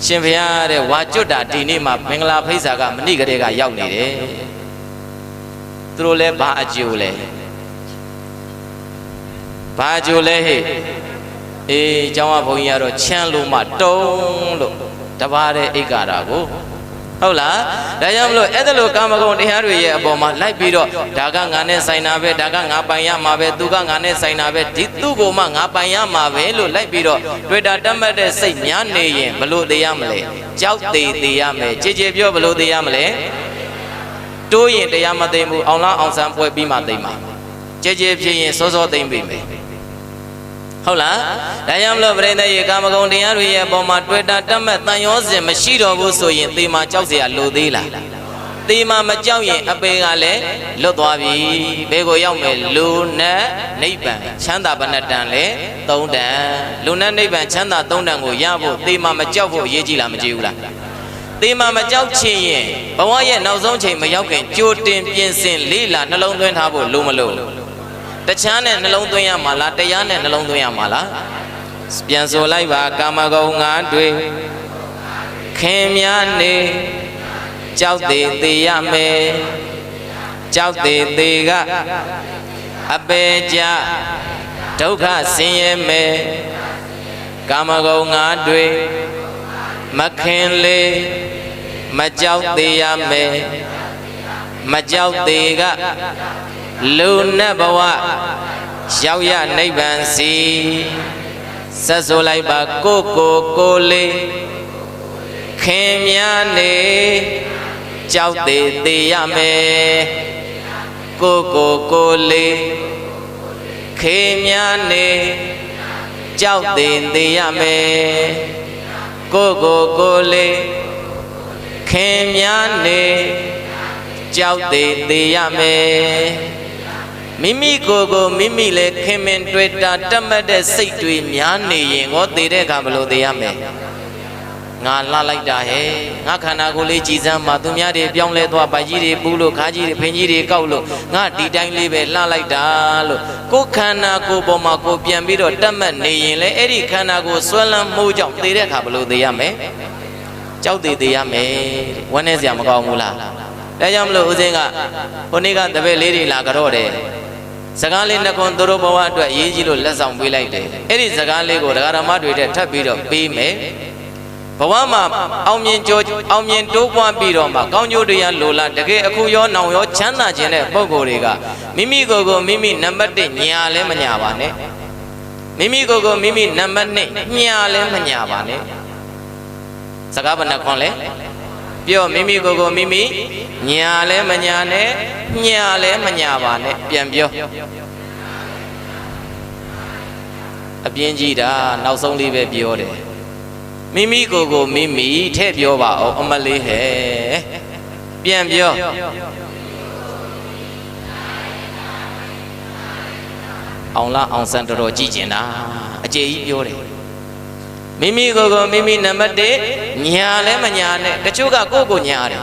ရှင်ဘုရားတဲ့ဝါကျွတ်တာဒီနေ့မှာမင်္ဂလာဖိတ်စာကမဏိကလေးကရောက်နေတယ်သူတို့လဲဘာအကျိုးလဲဘာအကျိုးလဲဟဲ့ကျောင်းကဘုန်းကြီးကတော့ချမ်းလို့မှတုံးလို့တပါးတဲ့အိတ်ကာတာကိုဟုတ်လားဒါကြောင့်မလို့အဲ့ဒါလိုကာမဂုဏ်တရားတွေရဲ့အပေါ်မှာလိုက်ပြီးတော့ဒါကငါနဲ့ဆိုင်တာပဲဒါကငါပိုင်ရမှာပဲသူကငါနဲ့ဆိုင်တာပဲဒီသူ့ကိုမှငါပိုင်ရမှာပဲလို့လိုက်ပြီးတော့တွေ့တာတတ်မှတ်တဲ့စိတ်များနေရင်ဘလို့သေးရမလဲကြောက်သေးရမယ်ကြည်ကြည်ပြောဘလို့သေးရမလဲတိုးရင်တရားမသိဘူးအောင်လားအောင်ဆန်းပွဲပြီးမှသိမှာကြည်ကြည်ဖြစ်ရင်စောစောသိမ့်ပြီမယ်ဟုတ်လားဒါကြောင့်မလို့ပရိသတ်ရေကာမဂုဏ်တရားတွေရဲ့အပေါ်မှာတွေ့တာတတ်မှတ်တန်ရောစင်မရှိတော့ဘူးဆိုရင်သေမာကြောက်เสียလိုသေးလားသေမာမကြောက်ရင်အပေကလည်းလွတ်သွားပြီဘယ်ကိုရောက်မယ်လူနဲ့နိဗ္ဗာန်ချမ်းသာဘဏ္ဍတန်လေ3တန်လူနဲ့နိဗ္ဗာန်ချမ်းသာ3တန်ကိုရဖို့သေမာမကြောက်ဖို့အရေးကြီးလားမကြီးဘူးလားသေမာမကြောက်ချင်ရင်ဘဝရဲ့နောက်ဆုံးချိန်မရောက်ခင်ကြိုတင်ပြင်ဆင်လေးလာနှလုံးသွင်းထားဖို့လိုမလို့တခြားနဲ့နှလုံးသွင်းရမှာလားတရားနဲ့နှလုံးသွင်းရမှာလားပြန်ဆိုလိုက်ပါကာမဂုဏ်ငါတွေခင်များနေကြောက်သေးသေးရမယ်ကြောက်သေးသေးကအပေကြဒုက္ခဆင်းရဲမယ်ကာမဂုဏ်ငါတွေခ မခင်လေမကြောက်သေးရမယ်မကြောက်သေးကလူနဲ့ဘဝရောက်ရနိဗ္ဗာန်စီဆက်ဆိုလိုက်ပါကိုလေးခင်များနေကြောက်သေးသေးရမယ်ကိုလေးခင်များနေကြောက်သေးသေးရမယ်ကိုလေးခင်များနေကြောက်သေးသေးရမယ်မိမိကိုမိမိလည်းခင်မင်တွေ့တာတတ်မှတ်တဲ့စိတ်တွေများနေရင်ဟောသေးတဲ့အခါဘယ်လိုသေးရမလဲငါလှလိုက်တာဟဲ့ငါခန္ဓာကိုယ်လေးကြည်စမ်းမှာသူများတွေပြောင်းလဲသွားပါကြီးတွေပူလို့ခါကြီးတွေဖင်ကြီးတွေကောက်လို့ငါဒီတိုင်းလေးပဲလှလိုက်တာလို့ကိုယ်ခန္ဓာကိုယ်ပေါ်မှာကိုပြန်ပြီးတော့တတ်မှတ်နေရင်လေအဲ့ဒီခန္ဓာကိုယ်ဆွဲလန်းမှုကြောင့်သေတဲ့အခါဘယ်လိုသေရမလဲကြောက်သေးရမယ်ဝမ်းနေစရာမကောင်းဘူးလားဒါကြောင့်မလို့ဦးစင်းကဟိုနေ့ကတပည့်လေးတွေလာကြတော့တယ်စကားလေးနှစ်ခွန်းသူတို့ဘဝအတွက်ရေးကြီးလို့လက်ဆောင်ပေးလိုက်တယ်အဲ့ဒီစကားလေးကိုဒကာဓမ္မတွေထပ်ပြီးတော့ပေးမယ်ဘဝမှာအောင်မြင်တိုးပွားပြီးတော့မှကောင်းကျိုးတရားလိုလားတကယ်အခုရောနောင်ရောချမ်းသာခြင်းတဲ့ပုံကိုယ်တွေကမိမိကိုယ်မိမိနံပါတ်1ညာလဲမညာပါနဲ့မိမိကိုယ်မိမိနံပါတ်2ညာလဲမညာပါနဲ့စကားဘယ်နှခွန်းလဲပြောမိမိကိုယ်မိမိညာလဲမညာနဲ့ညာလဲမညာပါနဲ့ပြန်ပြောအပြင်းကြီးတာနောက်ဆုံးလေးပဲပြောတယ်မိမိကိုမိမိထည့်ပြောပါအောင်အမလေးဟဲ့ပြန်ပြောအောင်လားအောင်စံတော်ကြည့်ကျင်တာအကျေကြီးပြောတယ်မိမိကိုမိမိနံပါတ်1ညာလဲမညာနဲ့တချို့ကကိုညာတယ်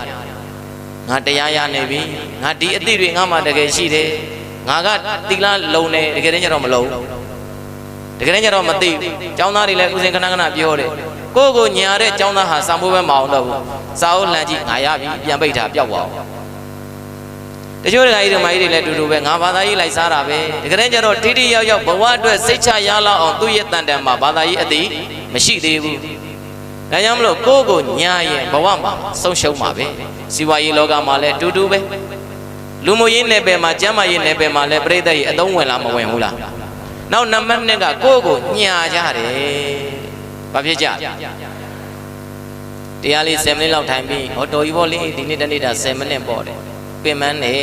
ငါတရားရနေပြီငါဒီအသည့်တွေငါမှတကယ်ရှိတယ်ငါကသီလလုံနေတကယ်တည်းကျတော့မလုံတကယ်တည်းကျတော့မသိကျောင်းသားတွေလည်းဥစဉ်ခဏပြောတယ်ကိုညာတဲ့ကျောင်းသားဟာစံဖို့ပဲမအောင်တော့ဘူးစာအုပ်လှမ်းကြည့်ငါရပြီပြန်ပိတ်တာပျောက်သွားအောင်တချို့ဓမ္မကြီးတွေလည်းတူတူပဲငါဘာသာရေးလိုက်စားတာပဲတကယ်တည်းကျတော့ထိရောက်ဘဝအတွက်စိတ်ချရလောက်အောင်သူ့ရဲ့တန်တန်မှာဘာသာရေးအသိမရှိသေးဘူးဒါကြောင့်မလို့ကိုညာရင်ဘဝမှာဆုံးရှုံးမှာပဲစီဝါရေးလောကမှာလည်းတူတူပဲလူမှုရေးနယ်ပယ်မှာကျမ်းမာရေးနယ်ပယ်မှာလည်းပြိဿရဲ့အသုံးဝင်လားမဝင်ဘူးလားနောက်နံပါတ်2ကကိုညာကြတယ်ဘာဖြစ်ကြတရားလေး10မိနစ်လောက်ထိုင်ပြီးဟောတော်ကြီးပေါ့လေဒီနေ့တနေ့တာ10မိနစ်ပေါ့တယ်ပင်မန်းနေ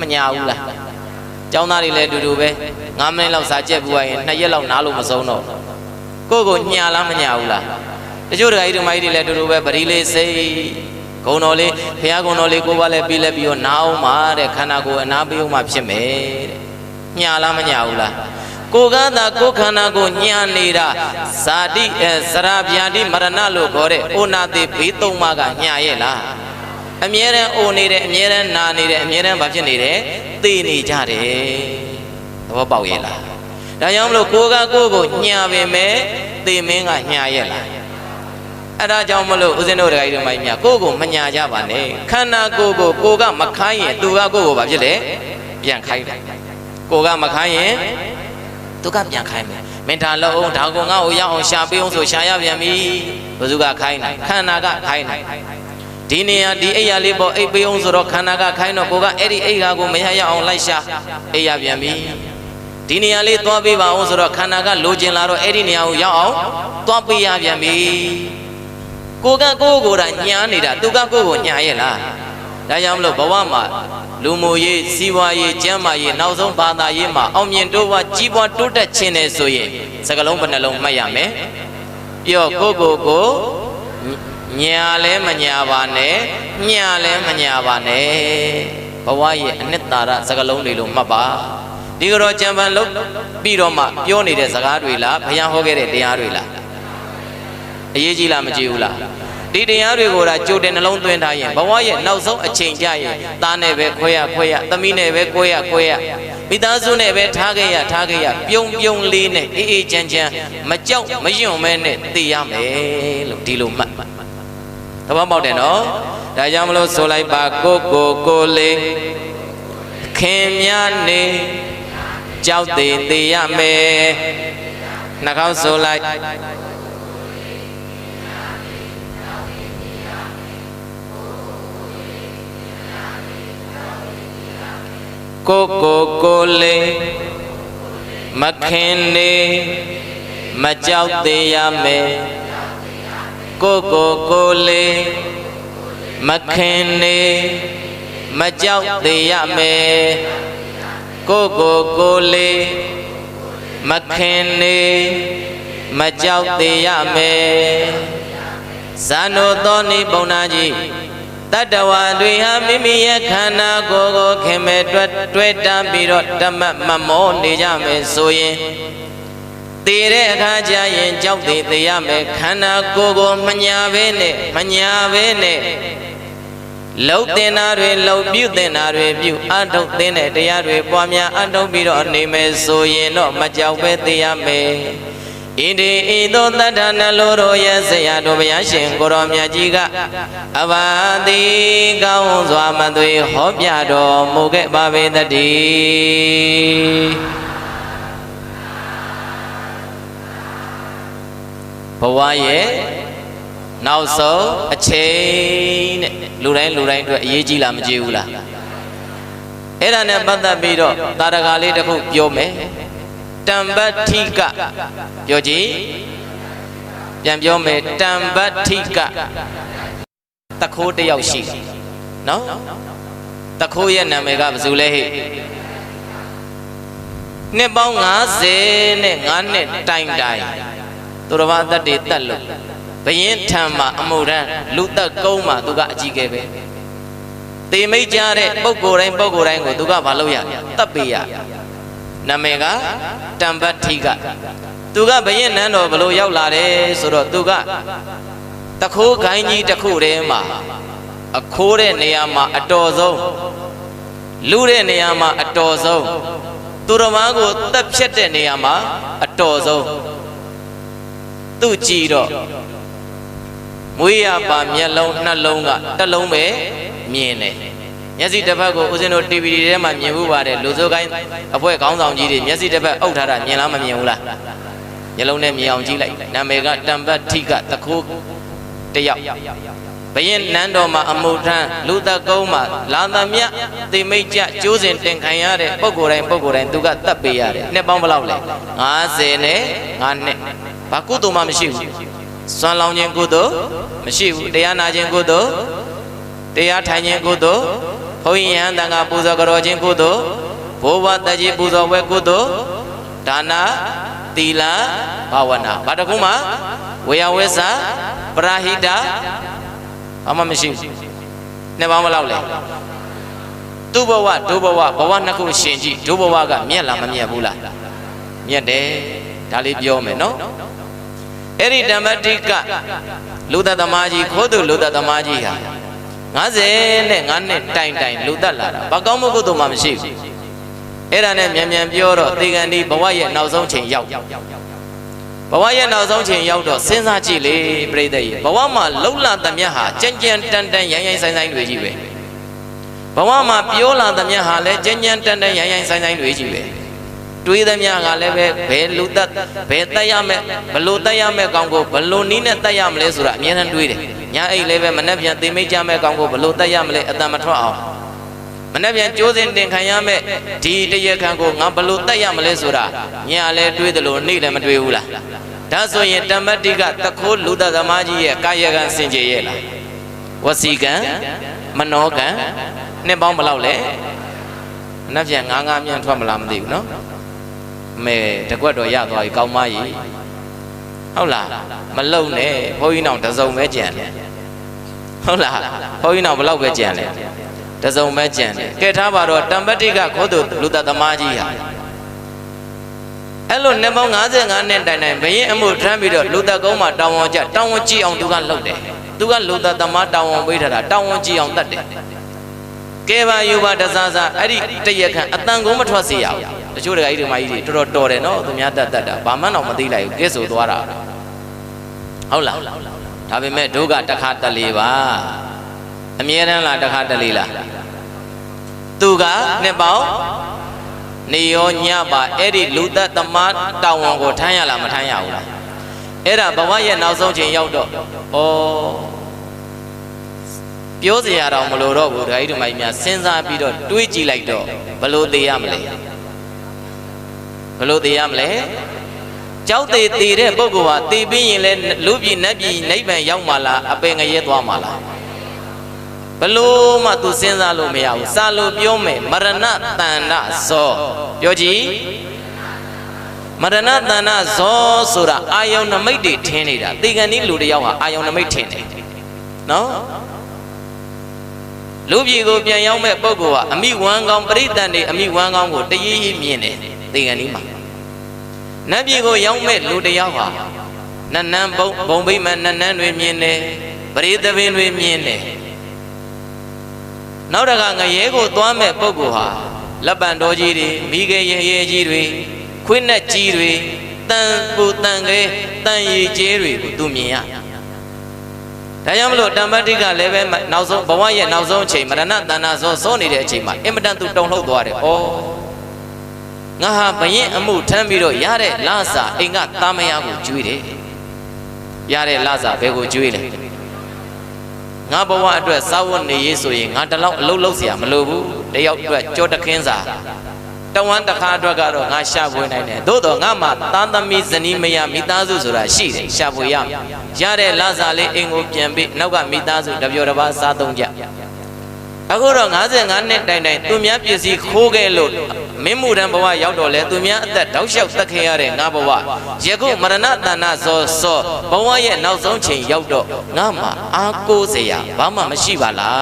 မညာဘူးလားကျောင်းသားတွေလည်းတူတူပဲ9မိနစ်လောက်စာကြက်ပူရရင်2ရက်လောက်နားလို့မဆုံးတော့ကိုညာလားမညာဘူးလားတချို့ဓမ္မကြီးတွေလည်းတူတူပဲပရိလေးစိတ်ဂုံတော်လေးဘုရားဂုံတော်လေးကိုပါလဲပြီးလဲပြီးတော့နားအောင်ပါတဲ့ခန္ဓာကိုယ်အနာပေးအောင်မှဖြစ်မယ်တဲ့ညာလားမညာဘူးလားကိုကသာကိုခန္ဓာကိုညာနေတာဇာတိစရာဗျာတိမရဏလို့ခေါ်တဲ့အိုနာတိဘေးသုံးပါးကညာရဲ့လားအမြဲတမ်းအိုနေတယ်အမြဲတမ်းနာနေတယ်အမြဲတမ်းဘာဖြစ်နေတယ်သိနေကြတယ်သဘောပေါက်ရဲ့လားဒါကြောင့်မလို့ကိုညာပေမဲ့သိမင်းကညာရဲ့လားအဲ့ဒါကြောင့်မလို့ဦးဇင်းတို့တရားတော်မိုင်းများကိုမညာကြပါနဲ့ခန္ဓာကိုကမခိုင်းရင်သူကကိုဘာဖြစ်လဲပြန်ခိုင်းတယ်ကိုကမခိုင်းရင်သူကပြန်ခိုင်းမယ်မင်းဒါလုံးအောင်ဒါကောင်ငါ့ကိုရအောင်ရှာပေးအောင်ဆိုရှာရပြန်ပြီဘယ်သူကခိုင်းနိုင်ခန္ဓာကခိုင်းနိုင်ဒီနေရာဒီအိယာလေးပေါ်အိပ်ပေးအောင်ဆိုတော့ခန္ဓာကခိုင်းတော့ကိုကအဲ့ဒီအိယာကိုမရရအောင်လိုက်ရှာအိယာပြန်ပြီဒီနေရာလေးသွားပေးပါအောင်ဆိုတော့ခန္ဓာကလိုချင်လာတော့အဲ့ဒီနေရာကိုရောက်အောင်သွားပေးရပြန်ပြီကိုကကိုယ်ညာနေတာသူကကိုညာရဲ့လားဒါကြောင့်မလို့ဘဝမှာလူမှုရေးစီးပွားရေးကျန်းမာရေးနောက်ဆုံးဘာသာရေးမှာအောင်မြင်တိုးပွားကြီးပွားတိုးတက်ခြင်းနဲ့ဆိုရင်စကလုံးဘယ်နှလုံးမှတ်ရမယ်ပြီးတော့ကိုညာလဲမညာပါနဲ့ညာလဲမညာပါနဲ့ဘဝရဲ့အနှစ်သာရစကလုံးတွေလို့မှတ်ပါဒီကတော့ကြံပန်လုံးပြီးတော့မှပြောနေတဲ့စကားတွေလားဘုရားဟောခဲ့တဲ့တရားတွေလားအရေးကြီးလားမကြည့်ဘူးလားဒီတရားတွေကိုဒါကြိုတင်နှလုံးသွင်းထားရင်ဘဝရဲ့နောက်ဆုံးအချိန်ကြရင်သားနဲ့ပဲခွဲရသမီးနဲ့ပဲခွဲရမိသားစုနဲ့ပဲထားခဲ့ရပြုံးလေးနဲ့အေးချမ်းမကြောက်မယွံ့မဲနဲ့သိရမယ်လို့ဒီလိုမှတ်သဘောပေါက်တယ်နော်ဒါကြောင့်မလို့ဆိုလိုက်ပါကိုလေးခင်များနေကြောက်သေးရမယ်နှာခေါင်းဆိုလိုက် ကိုလေးမခင်နေမကြောက်သေးရမယ်ကိုလေးမခင်နေမကြောက်သေးရမယ်ကိုလေးမခင်နေမကြောက်သေးရမယ်ဇာနိုသောနိပုံနာကြီးတတ္တဝါတွေဟာမိမိရဲ့ခန္ဓာကိုယ်ကိုခင်မဲ့တွေ့တမ်းပြီးတော့ဓမ္မမမောနေကြမယ်ဆိုရင်တည်တဲ့အခါကျရင်ကြောက်သေးသေးရမယ်ခန္ဓာကိုယ်ကိုမညာဘဲနဲ့လှုပ်တင်တာတွေလှုပ်ပြုတင်တာတွေပြုအထုတ်တင်တဲ့တရားတွေပွားများအထုတ်ပြီးတော့နေမယ်ဆိုရင်တော့မကြောက်ပဲသေးရမယ်ဣတိဤသို့တတ္ထနလိုတို့ရဲ့ဆရာတို့ဘုရားရှင်ကိုရောမြတ်ကြီးကအဘာတိကောင်းစွာမသွေဟောပြတော်မူခဲ့ပါပေတည်းဘဝရဲ့နောက်ဆုံးအချိန်တဲ့လူတိုင်းအတွက်အရေးကြီးလားမကြီးဘူးလားအဲ့ဒါနဲ့ပတ်သက်ပြီးတော့တာရကလေးတစ်ခုပြောမယ်တံပတ္ထိကပြောကြည့်ပြန်ပြောမယ်တံပတ္ထိကတခိုးတယောက်ရှိနော်တခိုးရဲ့နာမည်ကဘယ်သူလဲဟဲ့နှစ်ပေါင်း50နဲ့5နှစ်တိုင်သူတော်ဘာတတ်တွေတတ်လို့ဘယင်းထံမှာအမှုရန်လူသက်ကုန်းမှာသူကအကြီးကဲပဲတေမိတ်ကြတဲ့ပုဂ္ဂိုလ်တိုင်းကိုသူကမလုပ်ရတတ်ပေးရနာမည်ကတံပတ္ထိကသူကဘယင်းနန်းတော်ဘလို့ရောက်လာတယ်ဆိုတော့သူကတခိုးခိုင်းကြီးတစ်ခုတည်းမှာအခိုးတဲ့နေရာမှာအတော်ဆုံးလူတဲ့နေရာမှာအတော်ဆုံးသူတော်ဘာကိုတက်ဖြတ်တဲ့နေရာမှာအတော်ဆုံးသူကြည့်တော့မွေးရပါမျက်လုံးနှလုံးကတစ်လုံးပဲမြင်တယ်မျက်စိတစ်ဖက်ကိုဦးဇင်းတို့ TVD ထဲမှာမြင်မှုပါတယ်လူစိုးကိုင်းအဖွဲ့ခေါင်းဆောင်ကြီးတွေမျက်စိတစ်ဖက်အုပ်ထားတာမြင်လားမမြင်ဘူးလားမျက်လုံးနဲ့မြင်အောင်ကြည့်လိုက်နာမည်ကတံပတ္ထိကတခိုးတယောက်ဘယင်းနန်းတော်မှာအမှုထမ်းလူသက်ကုန်းမှာလာသမျှသိမိတ်ကြကျိုးစဉ်တင်ခံရတဲ့ပုဂ္ဂိုလ်တိုင်းသူကတတ်ပေးရတယ်နှစ်ပေါင်းဘယ်လောက်လဲ50နဲ့5နှစ်ဘာကုသိုလ်မှမရှိဘူးစွမ်းလောင်းခြင်းကုသိုလ်မရှိဘူးတရားနာခြင်းကုသိုလ်တရားထိုင်ခြင်းကုသိုလ်ဘုန်းကြီးယဟန်တန်ခါပူဇော်ကြောခြင်းကုသိုလ်ဘိုးဘွားတကြီးပူဇော်ဝဲကုသိုလ်ဒါနာသီလဘာဝနာဘာတခုမှဝေယဝေစာပရာဟိတဘာမှမရှိဘူးနှစ်ပေါင်းဘယ်လောက်လဲသူ့ဘဝဒုဘဝနှစ်ခုရှင်ကြည့်ဒုဘဝကမြတ်လားမမြတ်ဘူးလားမြတ်တယ်ဒါလေးပြောမယ်နော်အဲ့ဒီတံပတ္ထိကလူသက်သမားကြီးခိုးသူလူသက်သမားကြီးဟာ50နဲ့5နှစ်တိုင်လူသက်လာတာဘာကောင်းမှုကုသိုလ်မှမရှိဘူးအဲ့ဒါနဲ့မြန်ပြောတော့သေကံဒီဘဝရဲ့နောက်ဆုံးချိန်ရောက်ဘဝရဲ့နောက်ဆုံးချိန်ရောက်တော့စဉ်းစားကြည့်လေပြိဿကြီးဘဝမှာလှုပ်လာသမျှဟာကြမ်းကြမ်းတန်တန်ရိုင်းဆိုင်တွေကြီးပဲဘဝမှာပြောလာသမျှဟာလည်းကြမ်းကြမ်းတန်တန်ရိုင်းဆိုင်တွေကြီးပဲတွေးသမျှကလည်းပဲဘယ်လူသက်ဘယ်တက်ရမယ်ဘလို့တက်ရမယ်ကောင်းကိုဘလို့နီးနဲ့တက်ရမလဲဆိုတာအမြဲတမ်းတွေးတယ်ညာအိတ်လည်းပဲမနှက်ပြန်သိမိတ်ကြမယ်ကောင်းကိုဘလို့တက်ရမလဲအတန်မထွက်အောင်မနှက်ပြန်ကြိုးစင်တင်ခံရမယ်ဒီတရခံကိုငါဘလို့တက်ရမလဲဆိုတာညာလည်းတွေးတယ်လို့နေ့လည်းမတွေးဘူးလားဒါဆိုရင်တမ္ပတ္တိကတခိုးလူသက်သမားကြီးရဲ့ကာယကံစင်ကြယ်ရဲ့လားဝစီကံမနောကံနှစ်ပေါင်းဘယ်လောက်လဲမနှက်ပြန်ငါးမြန်ထွက်မလားမသိဘူးနော်မဲတကွက်တော့ရသွားပြီကောင်းမကြီးဟုတ်လားမလုံနဲ့ဘုန်းကြီးနောင်တစုံပဲကြံတယ်ဟုတ်လားဘုန်းကြီးနောင်ဘယ်လောက်ပဲကြံလဲတစုံပဲကြံတယ်ကဲထားပါတော့တံပတ္တိကခိုးသူလူသက်သမားကြီးဟာအဲ့လိုနှစ်ပေါင်း55နှစ်တိုင်ဘယင်းအမှုထမ်းပြီးတော့လူသက်ကုန်းမှာတောင်းဝန်ကြတောင်းဝန်ကြည့်အောင်သူကလုပ်တယ်သူကလူသက်သမားတောင်းဝန်ပေးထားတာတောင်းဝန်ကြည့်အောင်တတ်တယ်ကဲပါယူပါတစားစားအဲ့ဒီတရက်ခန့်အတန်ကုန်မထွက်စေရဘူးတချို့တကကြီးတွေမကြီးတွေတော်တယ်နော်သူများတတ်တာဘာမှတော့မသိလိုက်ဘူးကဲဆိုသွားတာဟုတ်လားဒါပေမဲ့ဒုက္ခတခါတလေပါအမြဲတမ်းလားတခါတလေလားသူကနှစ်ပေါင်းနေရောညပါအဲ့ဒီလူသက်သမားတောင်းဝန်ကိုထမ်းရလားမထမ်းရဘူးလားအဲ့ဒါဘဝရဲ့နောက်ဆုံးချိန်ရောက်တော့ဩ ပြောစရာတော့မလိုတော့ဘူးဒါကြီးတို့မိုင်းများစဉ်းစားပြီးတော့တွေးကြည့်လိုက်တော့ဘလို့သေးရမလဲဘလို့သေးရမလဲကြောက်သေးသေးတဲ့ပုဂ္ဂိုလ်ဟာသေပြီးရင်လည်းလူပြည်နတ်ပြည်နိဗ္ဗာန်ရောက်မှာလားအပင်ငရဲသွားမှာလားဘလို့မှသူစဉ်းစားလို့မရဘူးစာလို့ပြောမယ်မရဏတဏ္ဍဇောပြောကြည့်မရဏတဏ္ဍဇောဆိုတာအာယုန်နမိတ်တွေထင်းနေတာသေကန်ဒီလူတယောက်ဟာအာယုန်နမိတ်ထင်းတယ်နော်လူပြည်ကိုပြန်ရောက်မဲ့ပုဂ္ဂိုလ်ဟာအမိဝမ်းကောင်းပရိသတ်တွေအမိဝမ်းကောင်းကိုတည်ရည်မြင်တယ်သေကန်ဒီမှာနတ်ပြည်ကိုရောက်မဲ့လူတယောက်ဟာနတ်နန်းဘုံဗိမာန်နတ်နန်းတွေမြင်တယ်ပရိသပင်တွေမြင်တယ်နောက်တကငရဲကိုသွားမဲ့ပုဂ္ဂိုလ်ဟာလက်ပံတော်ကြီးတွေမိခဲရဲရဲကြီးတွေခွေးနဲ့ကြီးတွေတန်ပူတန်ခဲတန်ရည်ကျဲတွေကိုသူမြင်ရဒါကြောင့်မလို့တမ္ပတ္တိကလည်းပဲနောက်ဆုံးဘဝရဲ့နောက်ဆုံးအချိန်မရဏတဏ္ဍစောနေတဲ့အချိန်မှာအင်မတန်သူတုန်လှုပ်သွားတယ်။ဩငါဟာဘယင်အမှုထမ်းပြီးတော့ရတဲ့လစာအိမ်ကသားမယားကိုကျွေးတယ်။ရတဲ့လစာဘယ်ကိုကျွေးလဲ။ငါဘဝအတွက်စာဝတ်နေရေးဆိုရင်ငါတလောက်အလုပ်လုပ်เสียမလိုဘူး။တယောက်အတွက်ကြောတခင်းစာတဝမ်းတစ်ခါအတွက်ကတော့ငါရှာဖွေနိုင်တယ်သို့တော့ငါမှသားသမီးဇနီးမယားမိသားစုဆိုတာရှိတယ်ရှာဖွေရရတဲ့လစာလေးအိမ်ကိုပြန်ပြီးနောက်ကမိသားစုတပြောတစ်ပါးစားသုံးကြအခုတော့55နှစ်တိုင်တိုင်သူများပစ္စည်းခိုးခဲ့လို့မင်းမှုတန်းဘဝရောက်တော့လဲသူများအသက်တောက်လျှောက်တက်ခဲ့ရတဲ့ငါဘဝယခုမရဏတဏ္ဍစောဘဝရဲ့နောက်ဆုံးချိန်ရောက်တော့ငါမှအားကိုးစရာဘာမှမရှိပါလား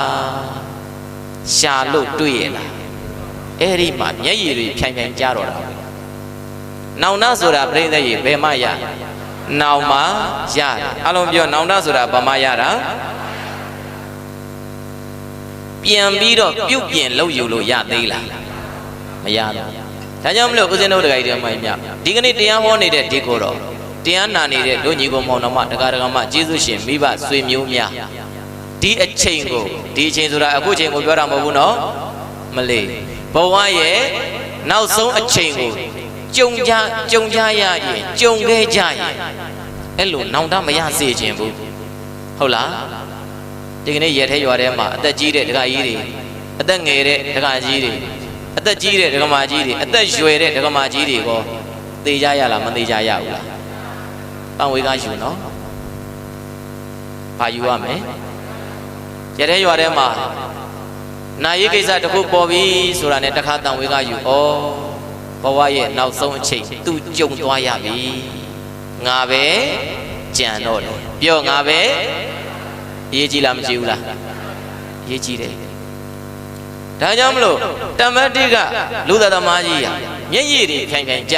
ရှာလို့တွေ့ရလားအဲ့ဒီမှာမျက်ရည်တွေဖြိုင်ဖြိုင်ကြားတော့တာနောင်နာဆိုတာပြိဿရေဘယ်မှရနောင်မှာရတယ်အလုံးပြောနောင်နာဆိုတာဘာမှရတာပြန်ပြီးတော့ပြုတ်ပြင်လုပ်ယူလို့ရသေးလားမရဘူးဒါကြောင့်မလို့ဦးဇင်းတို့တခိုင်တွေမှမြဒီကနေ့တရားဟောနေတဲ့ဒီကိုတော့တရားနာနေတဲ့တို့ညီကိုမောင်နှမတက္ကရာမကျေးဇူးရှင်မိဘဆွေမျိုးများဒီအချိန်ကိုဒီအချိန်ဆိုတာအခုချိန်ကိုပြောတာမဟုတ်ဘူးနော်မလေးဘဝရဲ့နောက်ဆုံးအချိန်ကိုကြုံကြရရင်ကြုံခဲ့ကြရင်အဲ့လိုနောင်တမရစေခြင်းဘူးဟုတ်လားဒီကနေ့ရဲထဲရွာထဲမှာအသက်ကြီးတဲ့ဒကာကြီးတွေအသက်ငယ်တဲ့ဒကာကြီးတွေအသက်ကြီးတဲ့ဒကာမကြီးတွေအသက်ရွယ်တဲ့ဒကာမကြီးတွေကိုသေကြရလားမသေကြရဘူးလားပန်ဝေကယူနော်ဘာယူရမလဲရဲထဲရွာထဲမှာနာယီကိစ္စတစ်ခုပေါ်ပြီဆိုတာနဲ့တခါတန်ဝေကယူဩဘဝရဲ့နောက်ဆုံးအချိန်သူကြုံသွားရပြီငါပဲကြံတော့တယ်ပြောငါပဲရေးကြည့်လားမကြည့်ဘူးလားရေးကြည့်တယ်ဒါကြောင့်မလို့တမ္ပတ္တိကလူသမားကြီးမျက်ရည်တွေဖြိုင်ဖြိုင်ကြ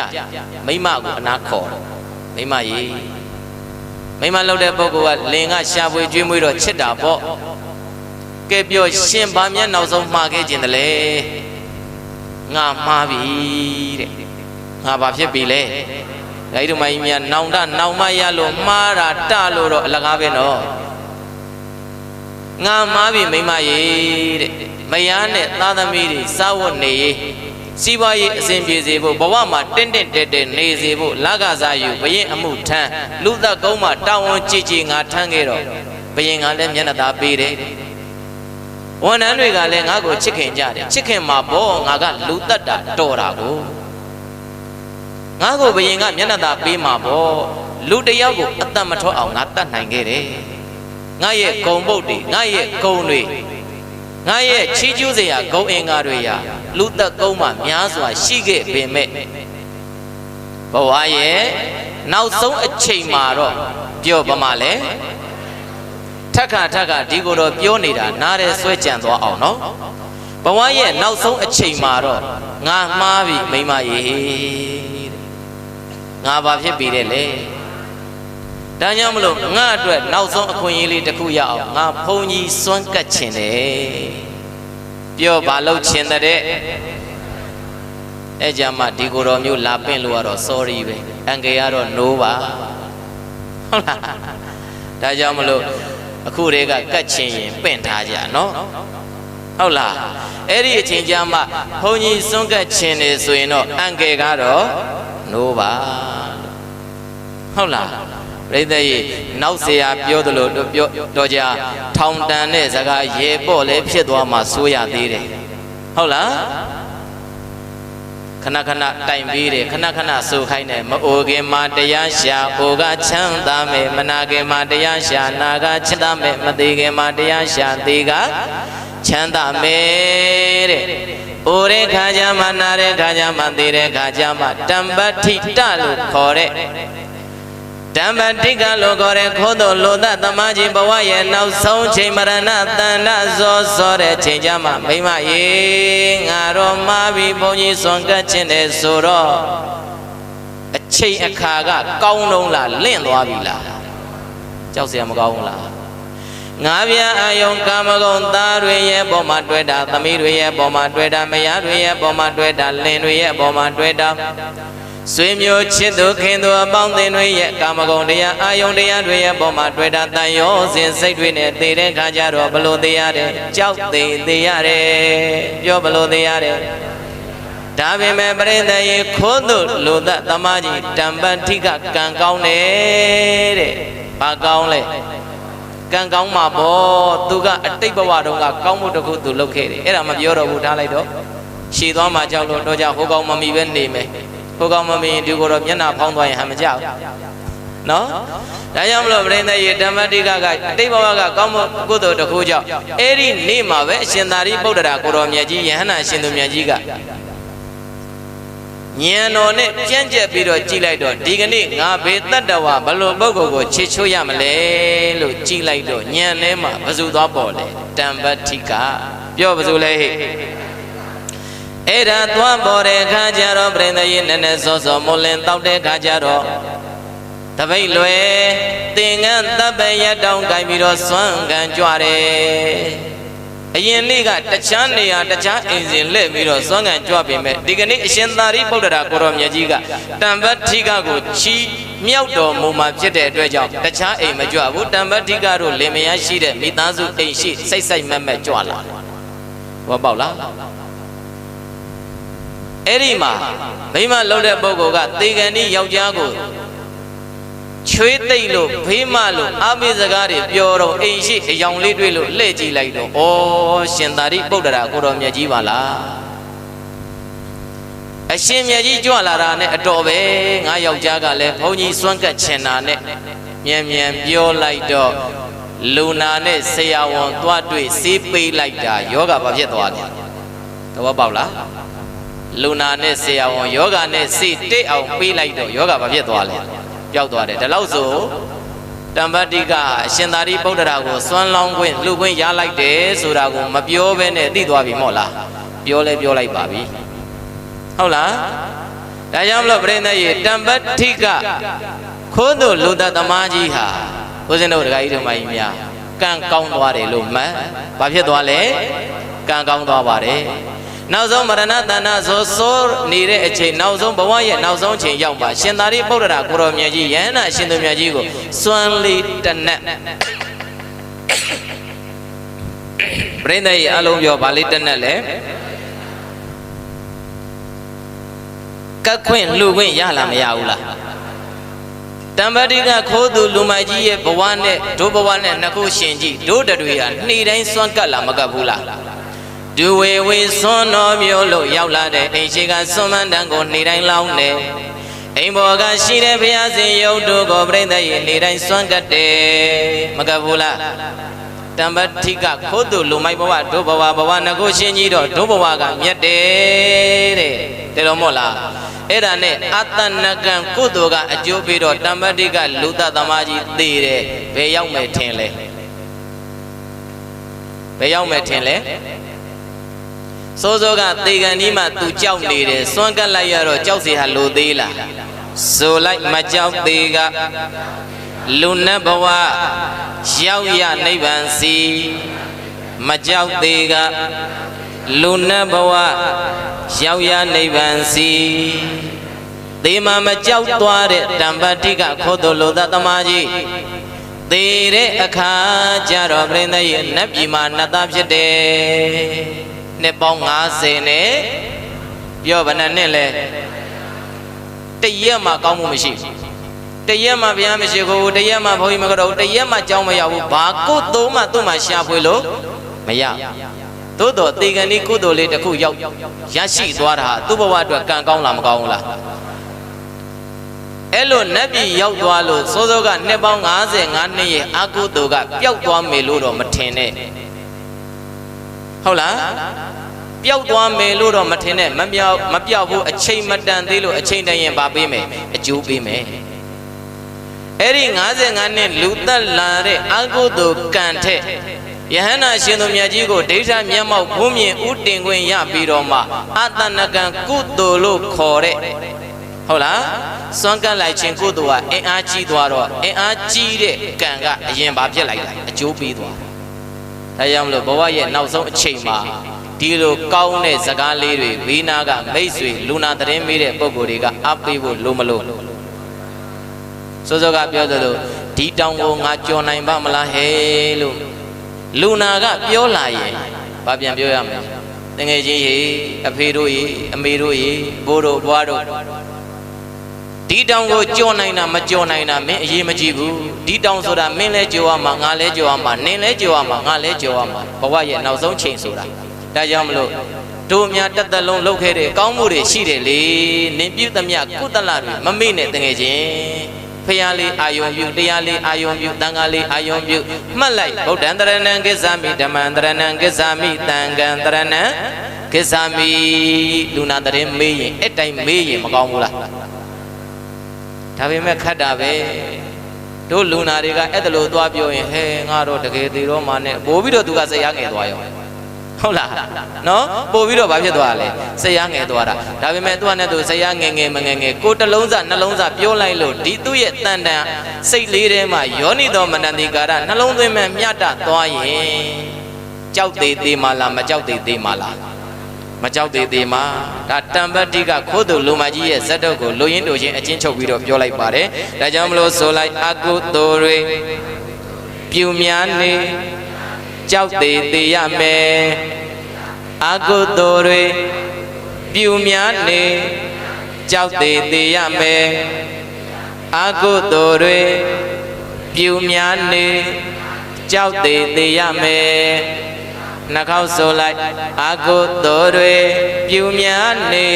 မိမကိုအနာခေါ်မိမကြီးမိမလောက်တဲ့ပုဂ္ဂိုလ်ကလင်ကရှာဖွေကျွေးမွေးတော့ချစ်တာပေါ့ကဲပြောရှင်ဘာမျက်နောက်ဆုံးမှားခဲ့ခြင်းတလဲငါမှားပြီတဲ့ငါဘာဖြစ်ပြီလဲဒါတို့မကြီးများနောင်တနောင်မရလို့မှားတာတလို့တော့အလကားပဲနော်ငါမှားပြီမိမကြီးတဲ့မယားနဲ့သားသမီးတွေစားဝတ်နေရေးစီးပွားရေးအစဉ်ပြေစေဖို့ဘဝမှာတင့်တဲနေစေဖို့လကစားယူဘရင်အမှုထမ်းလူသက်ကုန်းမှာတာဝန်ကြည်ကြည်ငါထမ်းခဲ့တော့ဘရင်ကလည်းမျက်နှာသာပေးတယ်ဝန်ထမ်းတွေကလည်းငါ့ကိုချစ်ခင်ကြတယ်ချစ်ခင်မှာပေါ့ငါကလူသက်တာတော်တာကိုငါ့ကိုဘရင်ကမျက်နှာသာပေးမှာပေါ့လူတယောက်ကိုအသက်မထွက်အောင်ငါတတ်နိုင်ခဲ့တယ်ငါရဲ့ဂုံပုတ်တွေငါရဲ့ဂုံတွေငါရဲ့ချီးကျူးစရာဂုံအင်္ဂါတွေရာလူသက်ကုန်းမှာများစွာရှိခဲ့ပေမဲ့ဘဝရဲ့နောက်ဆုံးအချိန်မှာတော့ပြောပါမလဲထက်ခါဒီကိုတော့ပြောနေတာနားရဲဆွဲကြံသွားအောင်နော်ဘဝရဲ့နောက်ဆုံးအချိန်မှာတော့ငါမှားပြီမိမရေငါဘာဖြစ်ပြီတဲ့လေဒါကြောင့်မလို့ငါအတွက်နောက်ဆုံးအခွင့်အရေးလေးတစ်ခုရအောင်ငါဘုံကြီးစွန့်ကတ်ချင်တယ်ပြောဘာလို့ချင်တဲ့အဲ့ကြမှာဒီကိုတော်မျိုးလာပင့်လို့ကတော့ sorry ပဲအန်ကေကတော့ no ပါဟုတ်လားဒါကြောင့်မလို့အခုတည်းကကတ်ချင်ရင်ပင့်ထားကြနော်ဟုတ်လားအဲ့ဒီအချိန်ကျမှဘုံကြီးစွန့်ကတ်ချင်တယ်ဆိုရင်တော့အန်ကေကတော့ no ပါဟုတ်လား ပြိဿရေနောက်เสียပြောသလိုပြောတော့ကြထောင်တန်တဲ့စကားရေပေါ့လေဖြစ်သွားမှစိုးရသေးတယ်ဟုတ်လားခဏခဏတိုင်ပြီးတယ်ခဏခဏဆိုခိုင်းတယ်မအိုခင်မှာတရားရှာအိုကချမ်းသာမယ်မနာခင်မှာတရားရှာနာကချမ်းသာမယ်မသေးခင်မှာတရားရှာသေးကချမ်းသာမယ်တဲ့အိုတဲ့ခါကျမှနာတဲ့ခါကျမှသေးတဲ့ခါကျမှတမ္ပတိတလို့ခေါ်တဲ့တမ္ပတိကလို့ခေါ်တဲ့ခိုးသောလူသသမားကြီးဘဝရဲ့နောက်ဆုံးချိန်မရဏတဏ္ဍဇောဆောတဲ့ချိန်ကြမှာမိမရေငါတော့မှားပြီးဘုန်းကြီးစွန်ကတ်ခြင်းနဲ့ဆိုတော့အချိန်အခါကကောင်းလုံးလားလင့်သွားပြီလားကြောက်စရာမကောင်းဘူးလားငါးပြားအာယုံကာမဂုဏ်သားတွေရဲ့ပေါ်မှာတွေ့တာသမီးတွေရဲ့ပေါ်မှာတွေ့တာမယားတွေရဲ့ပေါ်မှာတွေ့တာလင်တွေရဲ့ပေါ်မှာတွေ့တာဆွေမျိုးချစ်သူခင်သူအပေါင်းအသင်းတွေရဲ့ကာမဂုဏ်တရားအာယုံတရားတွေရဲ့ပေါ်မှာတွေ့တာတန်ရောစဉ်စိတ်တွေနဲ့တည်တဲ့ခါကျတော့ဘလို့တည်ရတယ်ကြောက်သေးရတယ်ပြောဘလို့တည်ရတယ်ဒါပေမဲ့ပရိသတ်ရေခိုးသူလူသက်သမားကြီးတမ္ပတိကကံကောင်းတယ်တဲ့ဘာကောင်းလဲကံကောင်းမှာပေါ့သူကအတိတ်ဘဝတုန်းကကောင်းမှုတစ်ခုသူလုပ်ခဲ့တယ်အဲ့ဒါမပြောတော့ဘူးထားလိုက်တော့ရှည်သွားမှကြောက်လို့တော့ကြဟိုကောင်မမီပဲနေမယ်ဟိုကောင်မမီရင်ဒီကိုတော့မျက်နှာဖောင်းသွားရင်ဟမ်မကြောက်နော်ဒါကြောင့်မလို့ပြိဿရေဓမ္မတိကကအတိတ်ဘဝကကောင်းမှုကုသိုလ်တစ်ခုကြောင့်အဲ့ဒီနေ့မှာပဲအရှင်သာရိပုတ္တရာကိုတော်မြတ်ကြီးယဟန္တာရှင်သူမြတ်ကြီးကဉာဏ်တော်နဲ့ပြန့်ကျက်ပြီးတော့ကြည်လိုက်တော့ဒီကနေ့ငါဘေတတ္တဝါဘလို့ပုဂ္ဂိုလ်ကိုချေချိုးရမလဲလို့ကြည်လိုက်တော့ဉာဏ်ထဲမှာဘယ်သူသွားပေါ်လဲတမ္ပတိကပြောဘယ်သူလဲဟဲ့အဲ့ဒါသွားပေါ်တဲ့ခါကျတော့ပြိဿရေနည်းနည်းစောစောမလင်တောက်တဲ့ခါကျတော့တပိတ်လွယ်သင်္ကန်းတပ်ပဲရတောင်းကြိုင်ပြီးတော့စွမ်းကန်ကြွတယ်အရင်နေ့ကတခြားနေရာတခြားအိမ်စဉ်လှည့်ပြီးတော့စွမ်းကန်ကြွပေမဲ့ဒီကနေ့အရှင်သာရိပုတ္တရာကိုတော်မြတ်ကြီးကတမ္ပတိကကိုချီမြောက်တော်မူမှာဖြစ်တဲ့အတွက်ကြောင့်တခြားအိမ်မကြွဘူးတမ္ပတိကတို့လင်မယားရှိတဲ့မိသားစုအိမ်ရှိစိတ်ဆိုင်မက်မက်ကြွလာဘောပေါက်လားအဲ့ဒီမှာမိမလှုပ်တဲ့ပုဂ္ဂိုလ်ကသေကံဒီယောက်ျားကိုချွေးသိမ့်လို့ဖေးမလို့အာမေစကားတွေပြောတော့အိမ်ရှိအယောင်လေးတွေ့လို့လှည့်ကြည့်လိုက်တော့ဩရှင်သာရိပုတ္တရာကိုတော်မြတ်ကြီးပါလားအရှင်မြတ်ကြီးကြွလာတာနဲ့အတော်ပဲငါယောက်ျားကလည်းဘုန်းကြီးစွန့်ကတ်ချင်တာနဲ့မြန်မြန်ပြောလိုက်တော့လူနာနဲ့ဆရာဝန်သွားတွေ့စေးပေးလိုက်တာယောဂဘာဖြစ်သွားလဲသဘောပေါက်လားလူနာနဲ့ဆရာဝန်ယောဂနဲ့စေးတိတ်အောင်ပေးလိုက်တော့ယောဂဘာဖြစ်သွားလဲပျောက်သွားတယ်ဒါလို့ဆိုတမ္ပတိကအရှင်သာရိပုတ္တရာကိုစွမ်းလောင်းခွင့်လှုပ်ခွင့်ရလိုက်တယ်ဆိုတာကိုမပြောဘဲနဲ့သိသွားပြီမို့လားပြောလဲပြောလိုက်ပါပြီဟုတ်လားဒါကြောင့်မလို့ပြိဿရေတမ္ပတိကခိုးသူလူသက်သမားကြီးဟာဦးဇင်းတို့ဒကာကြီးတို့မကြီးများကံကောင်းသွားတယ်လို့မှန်ဘာဖြစ်သွားလဲကံကောင်းသွားပါတယ်နောက်ဆုံးမရဏတဏ္ဍဆိုစိုးနေတဲ့အချိန်နောက်ဆုံးဘဝရဲ့နောက်ဆုံးချိန်ရောက်ပါရှင်သာရိပုတ္တရာကိုတော်မြတ်ကြီးယဟန္တာရှင်သူမြတ်ကြီးကိုစွမ်းလေးတနတ်ပြိဿရေအလုံးပြောဗာလေးတနတ်လဲကတ်ခွင့်လှူခွင့်ရလားမရဘူးလားတမ္ပတိကခိုးသူလူမကြီးရဲ့ဘဝနဲ့ဒုဘဝနဲ့နှစ်ခုရှင်ကြည့်ဒုတတွေဟာနေ့တိုင်းစွန့်ကပ်လာမကပ်ဘူးလားဒူဝေဝေစွန်းတော်မျိုးလို့ရောက်လာတဲ့အိမ်ရှိကစွန်မန်းတန်ကိုနေ့တိုင်းလောင်းတယ်အိမ်ဘော်ကရှိတဲ့ဘုရားရှင်ရုပ်တို့ကိုပြိဿရေနေ့တိုင်းစွန့်ကပ်တယ်မကပ်ဘူးလားတမ္ပတိကခိုးသူလူမိုက်ဘဝဒုဘဝနှစ်ခုရှင်ကြီးတော့ဒုဘဝကမြတ်တယ်တဲ့တယ်လို့မို့လားအဲ့ဒါနဲ့အတဏကံကုသိုလ်ကအကျိုးပေးတော့တမ္ပတိကလူသမားကြီးသေတယ်ဘယ်ရောက်မယ်ထင်လဲဘယ်ရောက်မယ်ထင်လဲစိုးစိုးကသေကံဒီမှာသူကြောက်နေတယ်စွန့်ကပ်လိုက်ရတော့ကြောက်စီဟာလိုသေးလားဆိုလိုက်မကြောက်သေးကလူနတ်ဘဝရောက်ရနိဗ္ဗာန်စီမကြောက်သေးကလူနတ်ဘဝရောက်ရနိဗ္ဗာန်စီသေမှာမကြောက်သွားတဲ့တမ္ပတိကခိုးသူလူသမားကြီးသေတဲ့အခါကျတော့ပြိဿရဲ့နတ်ပြည်မှာနတ်သားဖြစ်တယ်နှစ်ပေါင်း50နဲ့ပြောဘယ်နှစ်နှစ်လဲတရက်မှကောင်းမှုမရှိတ တရက်မှဘုရားမရှိကိုတရက်မှဘုန်းကြီးမကတော့တရက်မှကြောင်းမရဘူးဘာကုသိုလ်မှသူ့မှာရှာဖွေလို့မရသို့တော်တေကန်ဒီကုသိုလ်လေးတစ်ခုရောက်ရရှိသွားတာသူ့ဘဝအတွက်ကံကောင်းလားမကောင်းဘူးလားအဲ့လိုနတ်ပြည်ရောက်သွားလို့စောစောကနှစ်ပေါင်း55နှစ်ရဲ့အကုသိုလ်ကပျောက်သွားမယ်လို့တော့မထင်နဲ့ဟုတ်လားပျောက်သွားမယ်လို့တော့မထင်နဲ့မပြောက်ဘူးအချိန်မတန်သေးလို့အချိန်တန်ရင်ဗာပေးမယ်အကျိုးပေးမယ်အဲ့ဒီ55နှစ်လူသက်လာတဲ့အကုသိုလ်ကံထက်ယဟန္တာရှင်သူမြတ်ကြီးကိုဒိဋ္ဌမျက်မှောက်ဘုံမြင်ဥတင်ခွင့်ရပြီးတော့မှအတဏကံကုသိုလ်လို့ခေါ်တဲ့ဟုတ်လားစွန့်ကပ်လိုက်ခြင်းကုသိုလ်ကအင်အားကြီးသွားတော့အင်အားကြီးတဲ့ကံကအရင်ဘာဖြစ်လိုက်တာအကျိုးပေးသွားဒါကြောင့်မလို့ဘဝရဲ့နောက်ဆုံးအချိန်မှာဒီလိုကောင်းတဲ့စကားလေးတွေဘေးနာကမိတ်ဆွေလူနာသတင်းမေးတဲ့ပုံကိုယ်တွေကအပေးဖို့လိုမလို့စောစောကပြောသလိုဒီတောင်ကိုငါကြော်နိုင်ပါမလားဟဲ့လို့လူနာကပြောလာရင်ဘာပြန်ပြောရမလဲတငယ်ချင်းရေအဖေတို့ရေအမေတို့ရေဘိုးတို့ဘွားတို့ဒီတောင်ကိုကြော်နိုင်တာမကြော်နိုင်တာမင်းအရေးမကြီးဘူးဒီတောင်ဆိုတာမင်းလဲကြော်ရမှာငါလဲကြော်ရမှာနင်းလဲကြော်ရမှာငါလဲကြော်ရမှာဘဝရဲ့နောက်ဆုံးချိန်ဆိုတာဒါကြောင့်မလို့တို့များတစ်သက်လုံးလုပ်ခဲ့တဲ့ကောင်းမှုတွေရှိတယ်လေနင်ပြုသမျှကုသလတွေမမေ့နဲ့တငယ်ချင်းဖရာလေးအာယုံပြုတရားလေးအာယုံပြုတန်ခါလေးအာယုံပြုမှတ်လိုက်ဗုဒ္ဓံတရဏံကိစ္ဆာမိဓမ္မံတရဏံကိစ္ဆာမိတန်ခံတရဏံကိစ္ဆာမိလူနာတရင်မေးရင်အဲ့တိုင်းမေးရင်မကောင်းဘူးလားဒါပေမဲ့ခတ်တာပဲတို့လူနာတွေကအဲ့ဒါလိုသွားပြောရင်ဟဲငါတော့တကယ်သေးတော့မှနဲ့ပို့ပြီးတော့သူကစိတ်ရငယ်သွားရောဟုတ်လားနော်ပို့ပြီးတော့ဘာဖြစ်သွားလဲစိတ်ရငယ်သွားတာဒါပေမဲ့သူကနဲ့သူစိတ်ရငယ်ငယ်မငယ်ငယ်ကိုတလုံးစနှလုံးစပြောလိုက်လို့ဒီသူ့ရဲ့တန်တန်စိတ်လေးထဲမှာယောနိတော်မနတိကာရနှလုံးသွင်းမဲ့မြတ်တသွားရင်ကြောက်သေးသေးမှလားမကြောက်သေးသေးမှလားမကြောက်သေးသေးမှဒါတံပတ္တိကခိုးသူလူမကြီးရဲ့ဇတ်တုတ်ကိုလူရင်းတို့ချင်းအချင်းချုပ်ပြီးတော့ပြောလိုက်ပါတယ်ဒါကြောင့်မလို့ဆိုလိုက်အကုသိုလ်တွေပြုများနေကြောက်သေးသေးရမယ်အကုသိုလ်တွေပြုများနေကြောက်သေးသေးရမယ်အကုသိုလ်တွေပြုများနေကြောက်သေးသေးရမယ်နှာခေါက်ဆိုလိုက်အကုသိုလ်တွေပြုများနေ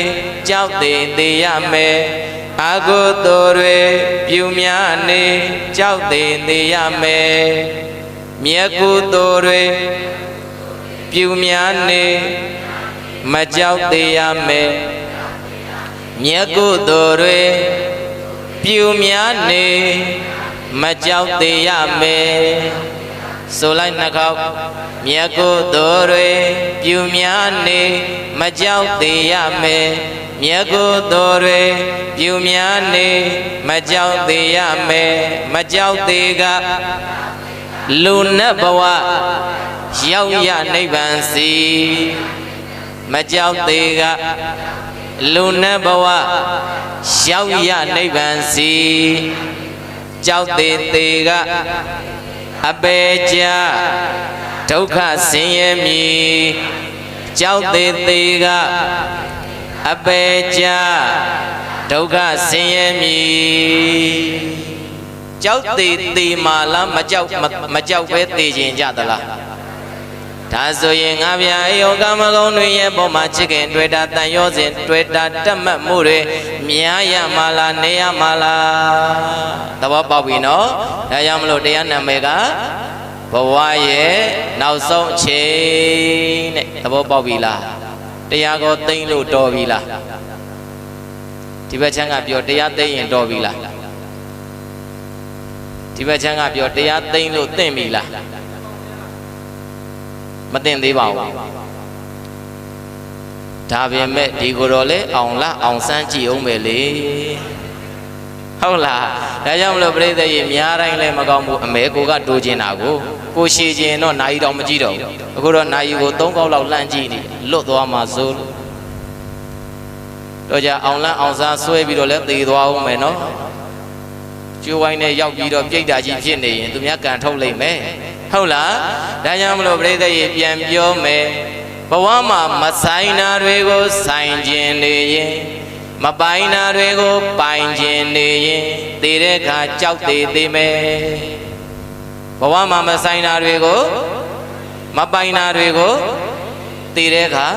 ကြောက်သေးသေးရမယ်အကုသိုလ်တွေပြုများနေကြောက်သေးသေးရမယ်မြတ်ကုသိုလ်တွေပြုများနေမကြောက်သေးရမယ်မြတ်ကုသိုလ်တွေပြုများနေမကြောက်သေးရမယ်ဆိုလိုက်နှာခေါက်မြတ်ကုသိုလ်တွေပြုများနေမကြောက်သေးရမယ်မြတ်ကုသိုလ်တွေပြုများနေမကြောက်သေးရမယ်မကြောက်သေးကလူနတ်ဘဝရောက်ရနိဗ္ဗာန်စီမကြောက်သေးကလူနတ်ဘဝရောက်ရနိဗ္ဗာန်စီကြောက်သေးသေးကအပေကြဒုက္ခဆင်းရဲမည်ကြောက်သေးသေးကအပေကြဒုက္ခဆင်းရဲမည်ကြောက်သေးသေးမှလားမကြောက်ပဲသေးခြင်းကြသလားဒါဆိုရင်ငါဗျာယောကမကုံတွေရဲ့ပေါ်မှာချစ်ခင်တွေ့တာတန်ရောစဉ်တွေ့တာတတ်မှတ်မှုတွေများရမှာလားနေရမှာလားသဘောပေါက်ပြီနော်ဒါကြောင့်မလို့တရားနာမည်ကဘဝရဲ့နောက်ဆုံးအချိန်တဲ့သဘောပေါက်ပြီလားတရားကိုသိမ့်လို့တော်ပြီလားဒီဘက်ချမ်းကပြောတရားသိမ့်ရင်တော်ပြီလားဒီဘက်ချမ်းကပြောတရားသိမ့်လို့သင့်ပြီလားမသိသေးပါဘူးဒါပေမဲ့ဒီကိုယ်တော်လဲအောင်လားအောင်စမ်းကြည့်အောင်ပဲလေဟုတ်လားဒါကြောင့်မလို့ပြိဿရေများတိုင်းလည်းမကောင်းဘူးအမေကိုကတိုးကျင်တာကိုရှည်ကျင်တော့နိုင်တော်မကြည့်တော့အခုတော့နိုင်ကို3ခေါက်လောက်လှမ်းကြည့်နေလွတ်သွားမှာစိုးတော့ကြအောင်လန်းအောင်စားဆွဲပြီးတော့လဲသေသွားအောင်မယ်နော်ကျိုးဝိုင်းနဲ့ရောက်ပြီးတော့ပြိတ္တာကြီးဖြစ်နေရင်သူများကန်ထုတ်လိုက်မယ်ဟုတ်လားဒါကြောင့်မလို့ပြိဿရေပြန်ပြောမယ်ဘဝမှာမဆိုင်တာတွေကိုဆိုင်ခြင်းနေရင် မပိုင်နာတွေကိုပိုင်ခြင်းနေရင်တည်တဲ့အခါကြောက်သေးသေးမယ်ဘဝမှာမဆိုင်တာတွေကိုမပိုင်တာတွေကိုတည်တဲ့အခါ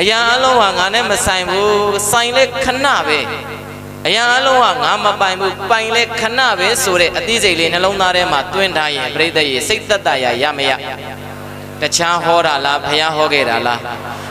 အရာအလုံးဟာငါနဲ့မဆိုင်ဘူးဆိုင်လဲခဏပဲအရာအလုံးဟာငါမပိုင်ဘူးပိုင်လဲခဏပဲဆိုတဲ့အသိစိတ်လေးနှလုံးသားထဲမှာတွင်းထားရင်ပြိတ္တရဲ့စိတ်သက်သာရမရတခြားဟောတာလားဘုရားဟောခဲ့တာလား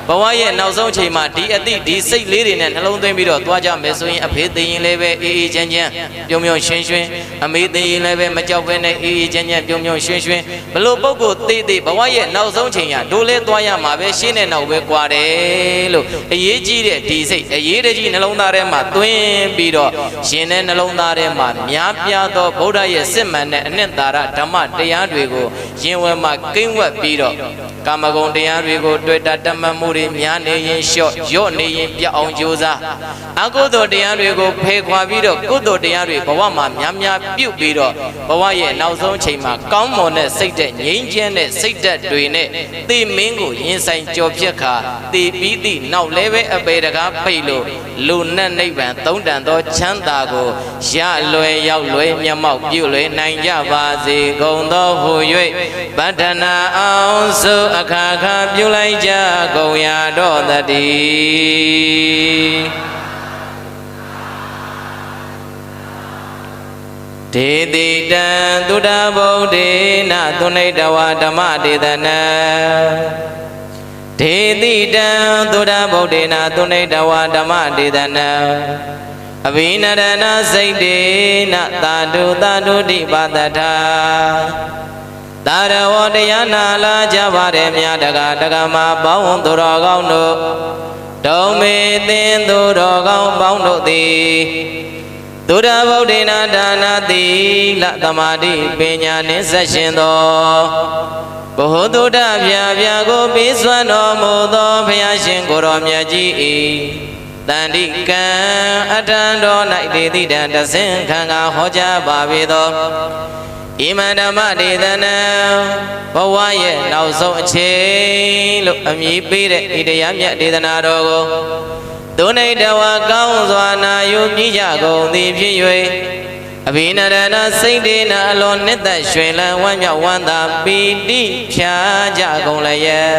ဘဝရဲ့နောက်ဆုံးချိန်မှာဒီအတိဒီစိတ်လေးတွေနဲ့နှလုံးသွင်းပြီးတော့သွားကြမယ်ဆိုရင်အဖေသိရင်လည်းပဲအေးအေးချမ်းချမ်းပြုံပြုံရွှင်ရွှင်အမေသိရင်လည်းပဲမကြောက်ဘဲနဲ့အေးအေးချမ်းချမ်းပြုံပြုံရွှင်ရွှင်ဘလို့ပုဂ္ဂိုလ်သိသိဘဝရဲ့နောက်ဆုံးချိန်ရဒိုးလဲသွားရမှာပဲရှင်းတဲ့နောက်ပဲကွာတယ်လို့အရေးကြီးတဲ့ဒီစိတ်အရေးတကြီးနှလုံးသားထဲမှာသွင်းပြီးတော့ရှင်တဲ့နှလုံးသားထဲမှာများပြားသောဗုဒ္ဓရဲ့စစ်မှန်တဲ့အနှစ်သာရဓမ္မတရားတွေကိုရင်ဝယ်မှာကိန်းဝတ်ပြီးတော့ကာမဂုဏ်တရားတွေကိုတွေ့တာတမန်မှုတွေများနေရင်လျှော့ရော့နေရင်ပြအောင်ကြိုးစားအကုသိုလ်တရားတွေကိုဖယ်ခွာပြီးတော့ကုသိုလ်တရားတွေဘဝမှာများများပြုတ်ပြီးတော့ဘဝရဲ့နောက်ဆုံးချိန်မှာကောင်းမွန်တဲ့စိတ်တဲ့ငြိမ်းချမ်းတဲ့စိတ်ဓာတ်တွေနဲ့သိမင်းကိုရင်ဆိုင်ကြော်ဖြတ်ခါသိပြီးသည့်နောက်လည်းပဲအပေတကားပိတ်လို့လူနဲ့နိဗ္ဗာန်သုံးတန်သောချမ်းသာကိုရလွယ်ရောက်လွယ်မျက်မှောက်ပြုလွယ်နိုင်ကြပါစေကုန်သောဟူ၍ဗတ္ထနာအောင်စုအခါခါပြုလိုက်ကြကုန်ရတော့တည်းဒေတိတံသုဒ္ဓဗုဒ္ဓေနသုနိတဝဓမ္မဒေသနာဒေတိတံသုဒ္ဓဗုဒ္ဓေနသုနိတဝဓမ္မဒေသနာအဘိနရဏစိတ်တေနသာဓုသာဓုတိပါတထာသာရဝတရားနာလာကြပါတဲ့မြတ်တက္ကတက္ကမပေါင်းသူတော်ကောင်းတို့ဒုံမေသင်သူတော်ကောင်းပေါင်းတို့သည်သုဒ္ဓဗုဒ္ဓေနဒါနာတိလသမာဓိပညာနှင့်ဆက်ရှင်သောဘုဟုသုဒ္ဓဗျာဗျာကိုပြီးစွမ်းတော်မူသောဘုရားရှင်ကိုယ်တော်မြတ်ကြီး၏တန်တိကံအတန်တော်၌ဒေတိတံတဆင်ခံကဟောကြားပါပေသောဣမန္ဓမ္မဒေသနာဘဝရဲ့နောက်ဆုံးအချိန်လို့အမည်ပေးတဲ့ဤတရားမြတ်ဒေသနာတော်ကိုသုနိတဝကောင်းစွာနာယူပြီးကြကုန်သည်ဖြစ်၍အဘိနရဏစိတ်ဒေနာအလွန်နှစ်သက်ရွှင်လန်းဝမ်းမြောက်ဝမ်းသာပီတိဖြာကြကုန်လျက်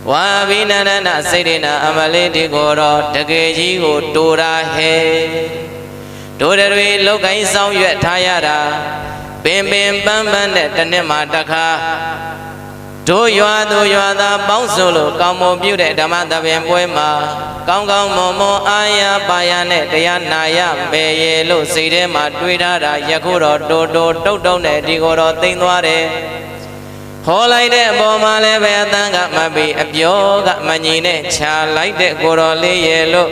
ဝါဘိနရဏစိတ်ဒေနာအမလေးဒီကိုတော့တကယ်ကြီးကိုတိုးတာဟဲတို့တွေလောက်ကိုင်းဆောင်ရွက်ထားရတာပင်ပင်ပန်းပန်းတဲ့တနေ့မှာတခါတို့ရွာသူရွာသားပေါင်းစုလို့ကောင်းမွန်ပြုတဲ့ဓမ္မသဘင်ပွဲမှာကောင်းကောင်းမွန်မွန်အာရပါရနဲ့တရားနာရမယ်ရဲ့လို့စိတ်ထဲမှာတွေးထားတာယခုတော့တိုးတုတ်တုတ်နဲ့ဒီကိုတော့သိမ့်သွားတယ်ဟောလိုက်တဲ့အပေါ်မှာလည်းပဲအတန်းကမပြီးအပြောကမညီနဲ့ခြာလိုက်တဲ့ကိုတော်လေးရဲ့လို့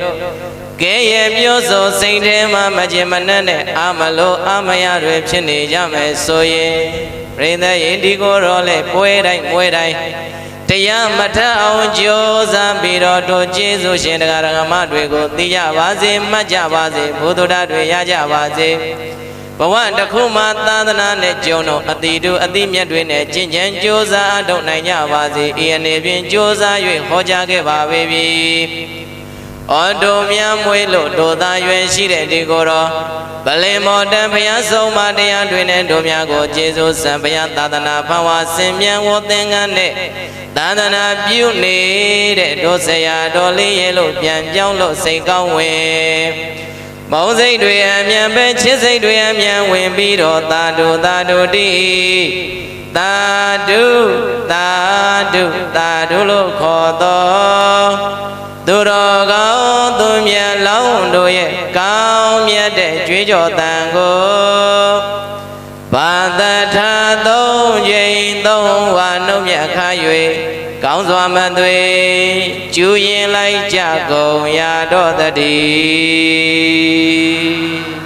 ကဲရဲ့ပြောဆိုစိတ်ထဲမှာမကျင်မနှက်နဲ့အာမလို့အာမရတွေဖြစ်နေကြမယ်ဆိုရင်ပြိဿရင်ဒီကိုတော့လေပွဲတိုင်းပွဲတိုင်းတရားမထအောင်ကြိုးစားပြီးတော့တို့ကျေးဇူးရှင်တရားဓမ္မတွေကိုသိကြပါစေမှတ်ကြပါစေဘုဒ္ဓတွေရကြပါစေဘဝတစ်ခုမှသာသနာနဲ့ကြုံတော့အတိတို့အတိမြတ်တွေနဲ့ကျင့်ကြံကြိုးစားအထောက်နိုင်ကြပါစေဤအနေဖြင့်ကြိုးစား၍ဟောကြားခဲ့ပါပေပြီဩတို့မြတ်မွေးလို့တို့သားရွယ်ရှိတဲ့ဒီကိုယ်တော်ဗလင်မော်တန်ဘုရားဆုံးမတရားတွေနဲ့တို့များကိုကျေးဇူးဆံဘုရားသာသနာဖန်ဝါဆင်မြန်းဝသင်္ကန်းနဲ့သာသနာပြုနေတဲ့တို့ဆရာတော်လေးရဲ့လို့ပြန်ပြောင်းလို့စိတ်ကောင်းဝင်မောင်စိတ်တွေအမြန်ပဲချစ်စိတ်တွေအမြန်ဝင်ပြီးတော့သာဓုသာဓုတိသာဓုသာဓုသာဓုလို့ခေါ်တော်သူတော်ကောင်းသူမြတ်လောင်းတို့ရဲ့ကောင်းမြတ်တဲ့ကြွေးကြော်တန်ကိုဘာသထာသုံးချိန်သုံးဝါနှုတ်မြတ်ခါ၍ကောင်းစွာမသွေကျူရင်လိုက်ကြကုန်ရတော့တည်း